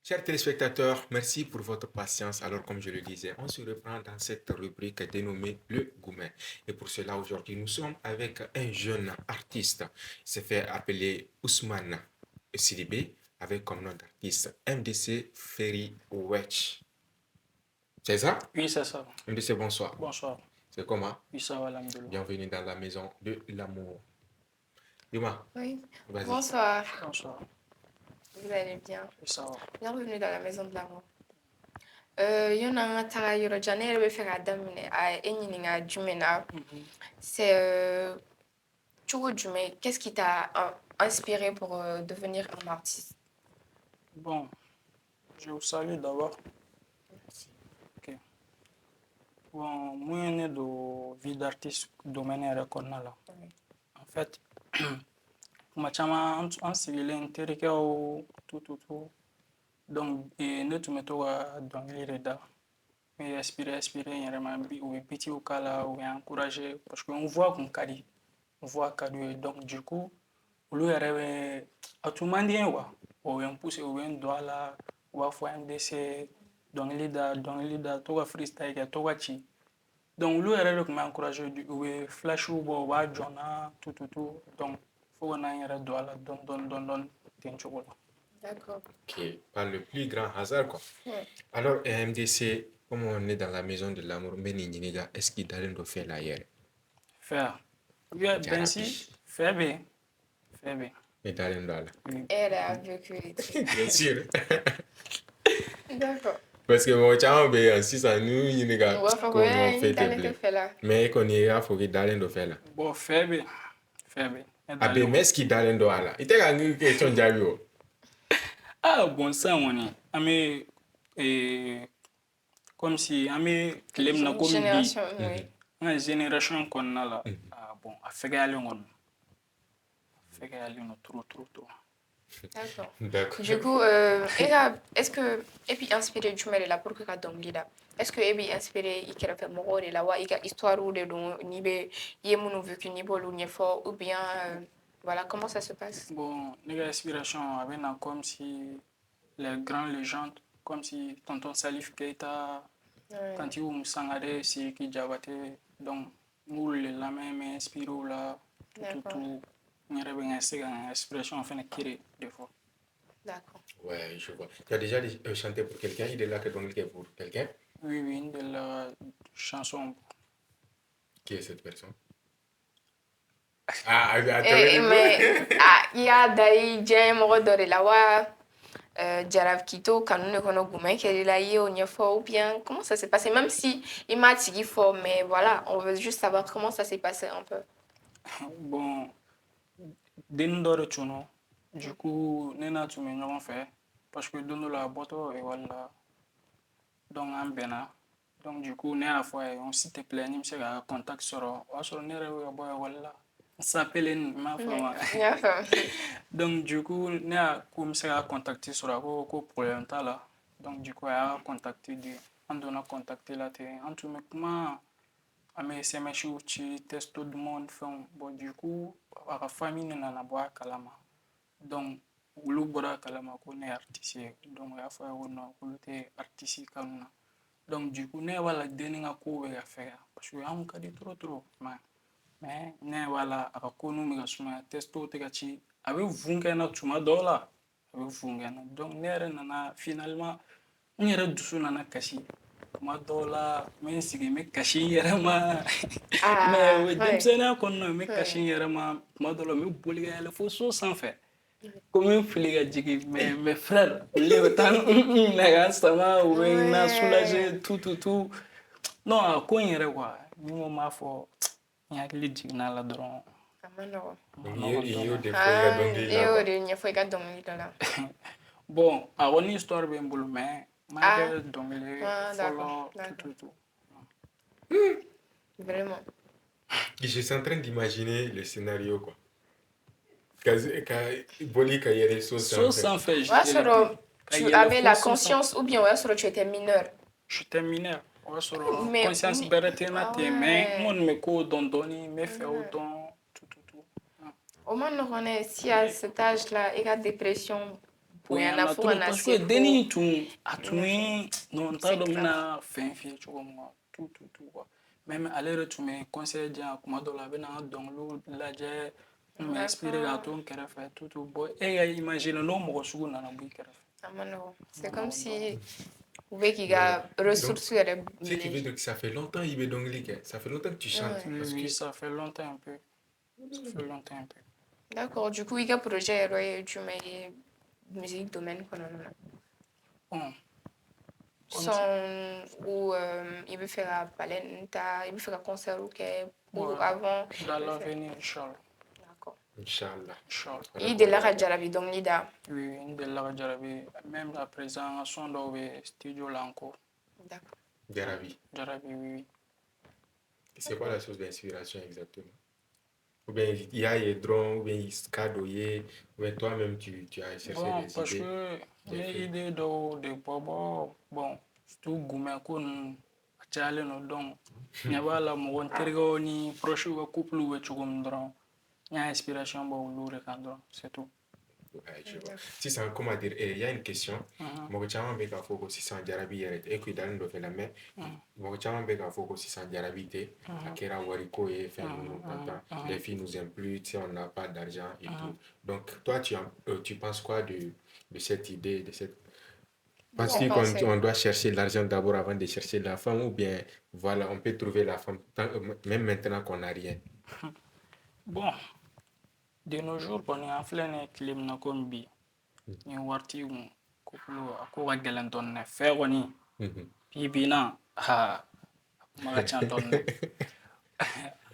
Chers téléspectateurs, merci pour votre patience. Alors, comme je le disais, on se reprend dans cette rubrique dénommée Le Gourmet. Et pour cela, aujourd'hui, nous sommes avec un jeune artiste. Il s'est fait appeler Ousmane Sidibé, avec comme nom d'artiste MDC Ferry Wetch. C'est ça? Oui, c'est ça. MDC, bonsoir. Bonsoir. C'est comment? Oui, ça va, alhamdoulilah. Bienvenue dans la maison de l'amour. Yuma, Oui. vas-y. Bonsoir, Bonsoir. vous allez bien. Oui, ça va. Bienvenue dans la maison de l'amour. Yona taga yɔrɔ jan ne yɛrɛ bɛ fɛ k'a daminɛ a e ɲininka jumɛn na c'est cogo jumɛn qu'est-ce qui t'a inspiré pour devenir un artiste? Bon, je vous salue d'abord. Ok. Bon, moi, je suis de vie d'artiste domaine régional. En fait, kuma caman an sigilen terikɛw tout donc ne tun bɛ to ka dɔnkili de da n bɛ inspiré n yɛrɛ ma u bɛ bitiw k'a la u bɛ encouragé parce que n voix kun ka di n voix ka d'u ye donc du coup olu yɛrɛ bɛ a tun man di n ye quoi o bɛ n poussé u bɛ n don a la u b'a fɔ an dɛsɛ dɔnkili da to ka freestyle kɛ to ka ci donc olu yɛrɛ de tun bɛ encouragé u bɛ flashiw bɔ u b'a jɔ n na tout donc fo ka na n yɛrɛ don a la dɔɔni ten cogo la. D'accord. Ok, par le plus grand hasard, quoi. Alors, MDC, comme on est dans la maison de l'amour, Beniniga, est-ce qu'il a rien de faire là hier? Faire. Oui, ben si, faire bien. Faire bien. Et dans là. Elle a vécu les trucs. Bien sûr. D'accord. Parce que mon chien, ben, si ça nous, il y a Ouais, faut que fait il tes t'a blés. fait là. Mais qu'on y a, faut qu'il y ait rien de faire là. Bon, faire bien. Faire bien. Ah ben, mais est-ce qu'il y a rien de faire là? Il t'a gagné question de Javio. Ah, bon, ça, on est. Amé, comme si, amé, clem na comme Génération, oui. une génération qu'on a là. Ah, bon, a fait gagner on. Fait gagner on trop. D'accord. D'accord. Du coup, est-ce que, et puis inspiré du mal là pour que tu donnes là. Est-ce que et puis inspiré il a fait mourir de là, il a histoire ou de donc ni be y mon vécu ni bol ou ni fort ou bien voilà comment ça se passe? Bon, les inspirations avaient comme si les grandes légendes, comme si tonton Salif Keita, quand il ou Sangare, Siriki Diabaté, donc nous les la même inspiré là, tout. Il y avait une expression enfin qui des fois. D'accord. Ouais, je vois. Tu as déjà chanté pour quelqu'un? Il est là que donc il est pour quelqu'un? Oui, une de la chanson. Qui est cette personne? Ah, Mais il y a des gens morts de la wa Jarav Kito kanu ne kono gumen keri la ye on y ou bien comment ça s'est passé même si il m'a dit fort mais voilà on veut juste savoir comment ça s'est passé un peu. Bon, Dindore Chuno, du coup, Nena tu m'as fait parce que dans la boîte et voilà, donc en Bena. Donc du coup, à la fois, on s'il te plaît, on se contact sur nere voilà. S'appelle ma femme. Donc du coup, comme ça contacté sur la problème là. Donc du coup, a contacté on a contacté la télé. En tout cas, comment ame SMS uchi test tout le monde fait bon du coup, a la famille nana boa kalama. Donc ulu bora kalama ko ne artiste donc ya fa wono ko te artiste kanuna. Donc du coup, ne wala deninga ko we affaire parce que am ka di trop mais ne wala aka ko nu mi gasuma testo te gachi abe vunga na tuma dola abe vunga na donc ne re nana finalement n yɛrɛ dusu nana kasi kuma dɔw la n bɛ n sigi n bɛ kasi n yɛrɛ ma mais denmisɛnninya kɔnɔna n bɛ kasi n yɛrɛ ma kuma dɔw la n bɛ boli ka yɛlɛ fo so sanfɛ ko n bɛ fili ka jigin mais frère olu de bɛ taa na ka sama u bɛ na soulager tout non a ko n yɛrɛ quoi ni n ko n b'a fɔ n hakili jiginna a la dɔrɔn. Bon, a kɔni histoire bɛ n bolo mais n m'a kɛ dɔnkili fɔlɔ tout. Vraiment. Je suis en train d'imaginer le scénario quoi. Boli Kayere sans fait. Tu avais la conscience ou bien tu étais mineur? J'étais mineur. Conscience beretena te mais mon me ko dondoni me fait autant tout. Au moins on est si à cet âge là il y a dépression pour y en a parce que deni tu atumi non ta domina fin fi tout quoi. Même aller tu me conseil dia kuma do la bena donglu laje me inspiré à ton kerafa tout boy et imagine no mo sugu na bu kerafa. C'est comme si vous voyez qu'il y a ressources sur les. Ce qui veut dire que ça fait longtemps il est donc ça fait longtemps que tu chantes. Oui, ça fait longtemps un peu. D'accord, du coup, il y a un projet tu mets musique domaine qu'on a. Bon. son où il veut faire un palenta, il veut faire un concert ou ou Ouais. avant. Dans l'avenir, Inch'Allah. D'accord. Inch'Allah. Inch'Allah. Il de la jarabi donc lida. Oui, une de la jarabi. Même à présent, son dans le studio là encore. D'accord. Jarabi. Jarabi, oui. C'est quoi la source d'inspiration exactement? Ou bien il y a des drones, ou bien il se cadeauille, ou bien toi-même tu as cherché Bon, des parce idées. que les idées de Bobo, bon, surtout Goumé, qu'on a tiré nos dons. Il y a la mon tergo ni proche ou couple ou chugum drone. Il y a inspiration pour l'ouvrir quand drone, c'est tout. Ouais, je vois. Si c'est comment dire, il y a une question. Moi, je me dis faut que si c'est un jarabi, et que dans le fait la main, moi, je me dis faut que si c'est un jarabi, à Kera Wariko et faire nous les filles nous aiment plus, tu sais, on n'a pas d'argent et tout. Donc, toi, tu penses quoi de cette idée, de cette... Penses-tu qu'on doit chercher l'argent d'abord avant de chercher la femme ou bien, voilà, on peut trouver la femme même maintenant qu'on n'a rien? Bon, de nos jours, on est en plein clim na kombi. Ni warti un couple à quoi galanton faire oni. Pibina, ha, magachanton.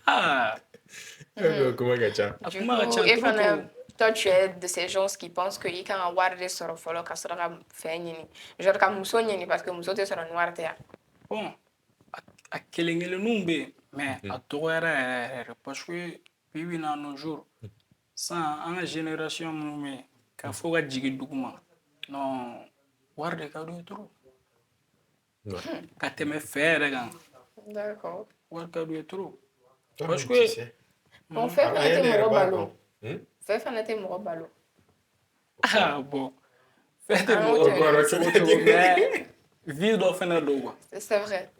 Ah, Comment ça? Du coup, Efana, toi, tu es de ces gens qui pensent qu'ils can avoir des sorts follow quand ça va faire ni. Genre comme Mousso ni parce que Mousso te sera noir te. bon, à kelengele numbe, mais à toera parce que pibina nos jours, sans en génération numbe, quand faut que jigi duguma, non, warde kadu trop. Quand tu me fais, D'accord. warde kadu trop. Parce que tu sais. On fait Ah, il y a des mon rabats, ballon. non? Fait fanate mon ballon. Ah bon, faites Ah, mon ok. mais vie d'où faire d'où C'est vrai.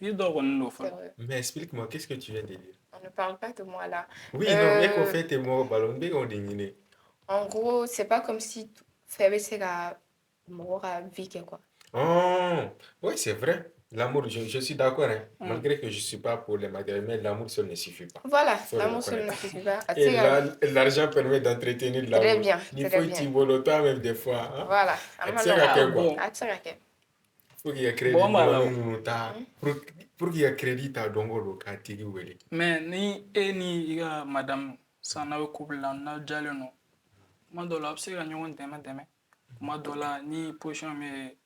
vie d'où on C'est vrai. Mais explique-moi, qu'est-ce que tu viens de dire? On ne parle pas de moi là. Oui, non, mais qu'on fait tes mots au ballon, mais on dit En gros, c'est pas comme si fait c'est la mort à vie quoi. Oh, oui, c'est vrai. L'amour, je suis d'accord, hein. Malgré que je ne suis pas pour les matériels, mais l'amour seul ne suffit pas. Voilà, Faut le l'amour seul ne reconnaître. suffit pas. Et l'argent permet d'entretenir l'amour. Très bien, Il très faut bien. tu voles toi-même des fois. Hein? Voilà. bon. Faut qu'il y ait crédit Bon, voilà. pour qu'il y ait crédit à Dongolo, à Tigoueli. Mais ni madame sana couple là na jaleno madola c'est gagné on demain madola ni potion mais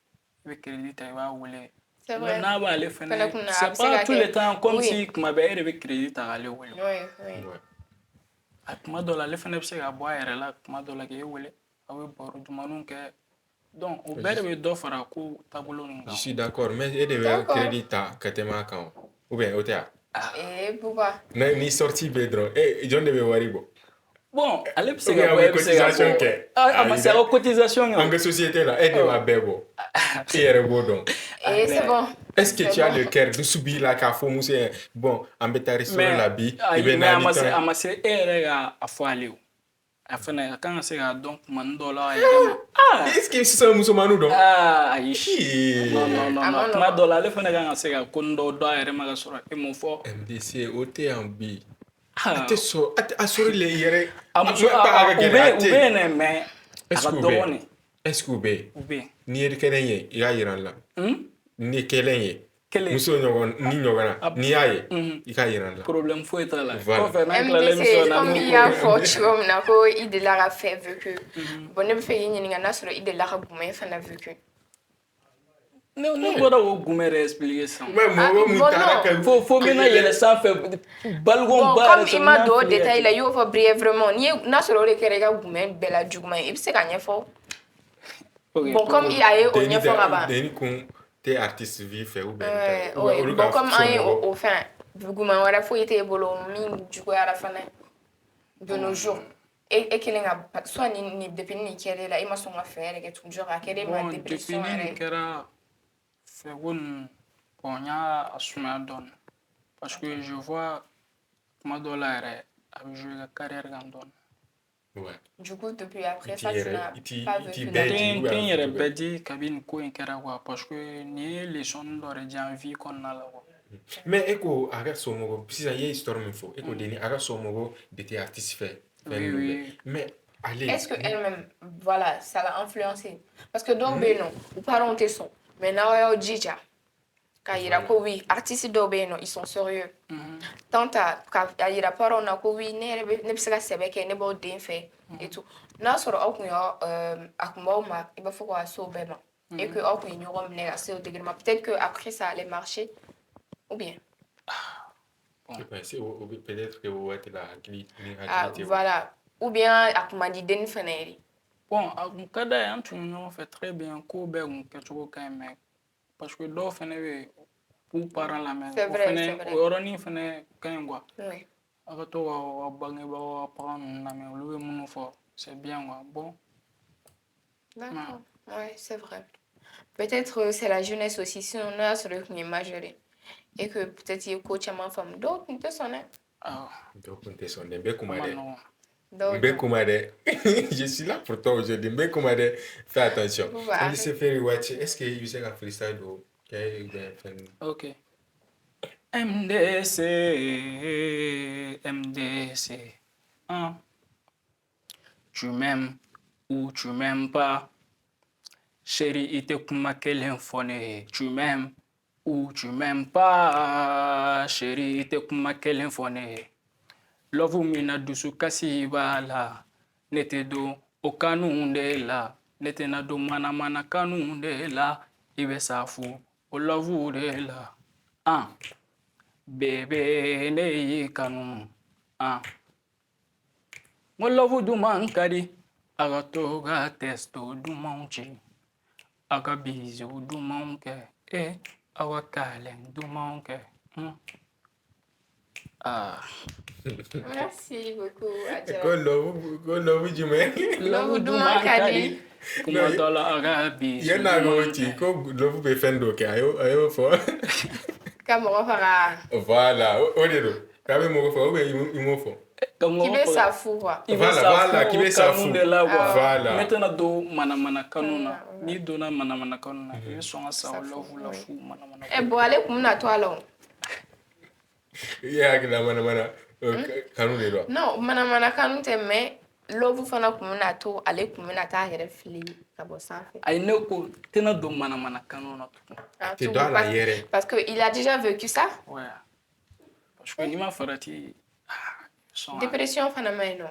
avec crédit tu vas rouler. C'est vrai. Na ba aller faire c'est pas tout le temps comme si ma belle avec crédit à aller rouler. Oui. Madola le faire c'est à boire là madola qui rouler avec bord du manon que donc au berbe do fara ko tableau Je suis d'accord, mais il devait crédit à Katema quand ou bien au théâtre. Et pourquoi? Ni sorti bedron. Eh, John devait voir bon, allez c'est une cotisation que c'est une cotisation en société là, elle devait bebo. Et donc. Et c'est bon. Est-ce que tu as le cœur de subir la café mousse bon, en bêta restaurant la bi, il ben amassé à foalé. Afin quand c'est donc mandola est-ce que c'est un musulman donc non mandola le fana quand c'est kondo do ere maga sura e mo fo MDC OT en bi ate so asuri le yere amuso mais est-ce que be ni yere kenye ya yiran la ni kelenye muso nyogon ni nyogana ni yaye ika yiran la problème fo eta la ko fait comme il y a fort chum na ko ide la ra fait vu que bon ne fait yin nga na sura ide la ra gume fa na vu que non bora o gume expliquer ça mais mo mutara ka faut mena yele sans faire balgon bar comme il m'a donné détail là yo fa brièvement ni na sura le kere ga gume bela jugma e se ka nyefo bon comme il y a au nyefo là-bas t'es artiste vif ou bien bon comme au fin Gouma wala fo ite bolo min jugo ara fana de nos jours et qu'il nga soit ni depuis ni kere la ima son affaire que toujours à kere ma dépression depuis kera fait un ponya assumer don parce que je vois ma dollar a joué la carrière gandon. Ouais. Du coup depuis après ça tu n'as pas vécu la bedi cabine ko en kera wa parce que ni les sons d'origine envie qu'on a là. Mais eko aga somogo si ça y est histoire me faut eko deni aga somogo de artiste fait oui. Mais allez est-ce que elle-même voilà ça l'a influencé parce que donc ben non ou parents tes son Maintenant, il y a Djidja. Quand il y a oui, artistes d'Obéno, ils sont sérieux. Tant quand il y a pas on a oui, ne se la sebe que ne bon fait et tout. Là sur au kun yo akuma il va faut quoi sauver et que au kun yo on est assez au degré peut-être que après ça allait marcher ou bien Peut-être que vous êtes là, voilà ou bien akuma di den feneri. Bon, kada yan tu ɲɔgɔn fɛ très bien ko bɛɛ kun kɛcogo ka ɲi mais parce que dɔw fɛnɛ bɛ k'u parents lamɛn C'est o vrai, fɛnɛ c'est vrai. o yɔrɔnin fɛnɛ ka ɲi quoi Oui. a ka to ka bangebagaw ka parents ninnu lamɛn olu bɛ minnu fɔ c'est bien quoi bon. D'accord. Ouais, c'est vrai. Peut-être c'est la jeunesse aussi si on a sur le qui est majoré et que peut-être il y a coach à ma femme d'autres ne te sonnent. Ah, Donc, on te sonne. Mbe ma Koumade. nɔgɔn. Mbe Koumade. Je suis là pour toi aujourd'hui. Mbe Koumade, fais attention. Vous va On dit arrêter. se faire watch. Est-ce que you sais qu'un freestyle ou Ok. MDC, MDC. Hein? Tu m'aimes ou tu m'aimes pas. Chérie, ite kuma kelen fɔ ne ye. Tu m'aimes ou tu m'aimes pas. Chérie, ite kuma kelen fɔ ne ye. Love min na dusukasi b'a la. Ne tɛ don o kanu de la. Ne tɛna don mana kanu de la. I bɛ sa fu o love de la. Bébé ne y'i kanu. N ko love duman ka di. A ka to ka testo dumanw ci. A ka bizu dumanw kɛ. A ka kalɛn dumanw kɛ. Merci beaucoup, Adja. Go love Jumé. Love duman ka di. Kuma dɔ la a ka bizu Yana go dumanw ti kɛ. ko love be fendo ke ayo fo. Ka mɔgɔ faga. Voilà, o de do. Ka be mo fo o be imo fo. Ka Qui mɔgɔ veut faga. ça fou quoi. I bɛ Voilà, sa voilà, fu qui o bɛ sa kanu fu. de la quoi. Voilà. Ne tɛna don mana kanu na. N'i donna mana kanu na, i bɛ sɔn ka sa o love la fu mana. Eh bon, allez pour na toi là. Ya kila mana kanu de do. Non, mana kanu te mais love fana kun na to ale kun na ta yɛrɛ fili ka bɔ sanfɛ. Ayi ne ko tɛna don mana kanu na tugun. Ah, T'es tout, dans la yɛrɛ. parce que il a déjà vécu ça. Ouais. Parce que n'i ma farati i bɛ sɔn ka- Dépression fana ma ɲi nɔ.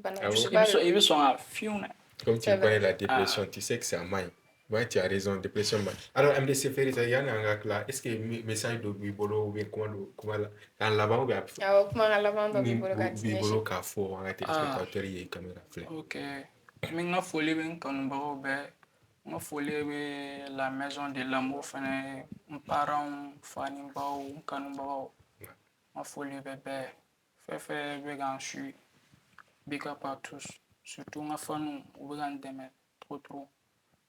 Bana Ah bon? juguba i de bɛ sɔn ka fiyewu dɛ. Comme tu C'est connais vrai. la dépression, tu sais que c'est un mal. Ouais, tu as raison, dépression. Alors, MDC Ferry, il y a un là. Est-ce que message de Bibolo ou bien comment là, dans l'avant ou bien awɔ kuma ka laban dɔ b'i bolo ka di Bibolo ɲɛsin. k'a fɔ an ka téléspectateurs ye caméra filɛ. Ok. N bɛ n ka foli bɛ n kanubagaw bɛɛ. N ka foli bɛ la maison de l'amour fɛnɛ n parents n fa ni n baw n kanubagaw. N ka foli bɛ bɛɛ. Fɛn fɛn bɛ k'an suit. Big up à tous. Surtout n ka faniw u bɛ ka n dɛmɛ trop.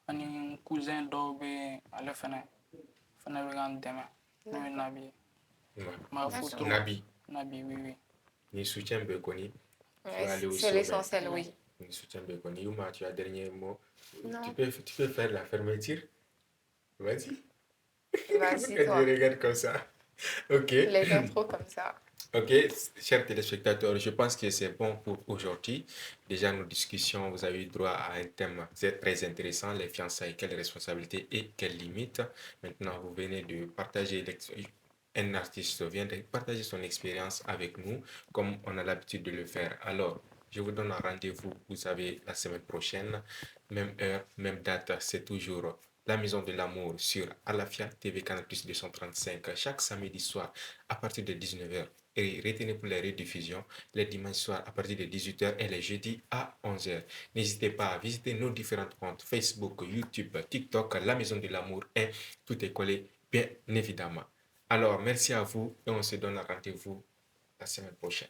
Ani n cousin dɔw bɛ yen ale fɛnɛ bɛ ka n dɛmɛ. N'o ye Nabi ye. N b'a fo trop. Nabi, Nabi, oui. ni soutien bɛ kɔni. Ouais, c'est l'essentiel, oui. Ni soutien bɛ kɔni. Yuma, tu as dernier mot. Non. Tu peux faire la fermeture. Vas-y. Vas-y, Quand toi. tu regardes comme ça. Ok. Les intros comme ça. Ok, chers téléspectateurs, je pense que c'est bon pour aujourd'hui. Déjà, nos discussions, vous avez eu droit à un thème très intéressant, les fiançailles, quelles responsabilités et quelles limites. Maintenant, vous venez de partager, un artiste vient de partager son expérience avec nous, comme on a l'habitude de le faire. Alors, je vous donne un rendez-vous, vous savez, la semaine prochaine, même heure, même date, c'est toujours La Maison de l'Amour sur Alafia TV Canal Plus 235 chaque samedi soir à partir de 19h. Et retenez pour les rediffusions les dimanches soirs à partir de 18h et les jeudis à 11h. N'hésitez pas à visiter nos différents comptes Facebook, YouTube, TikTok, La Maison de l'Amour et tout est collé bien évidemment. Alors, merci à vous et on se donne rendez-vous la semaine prochaine.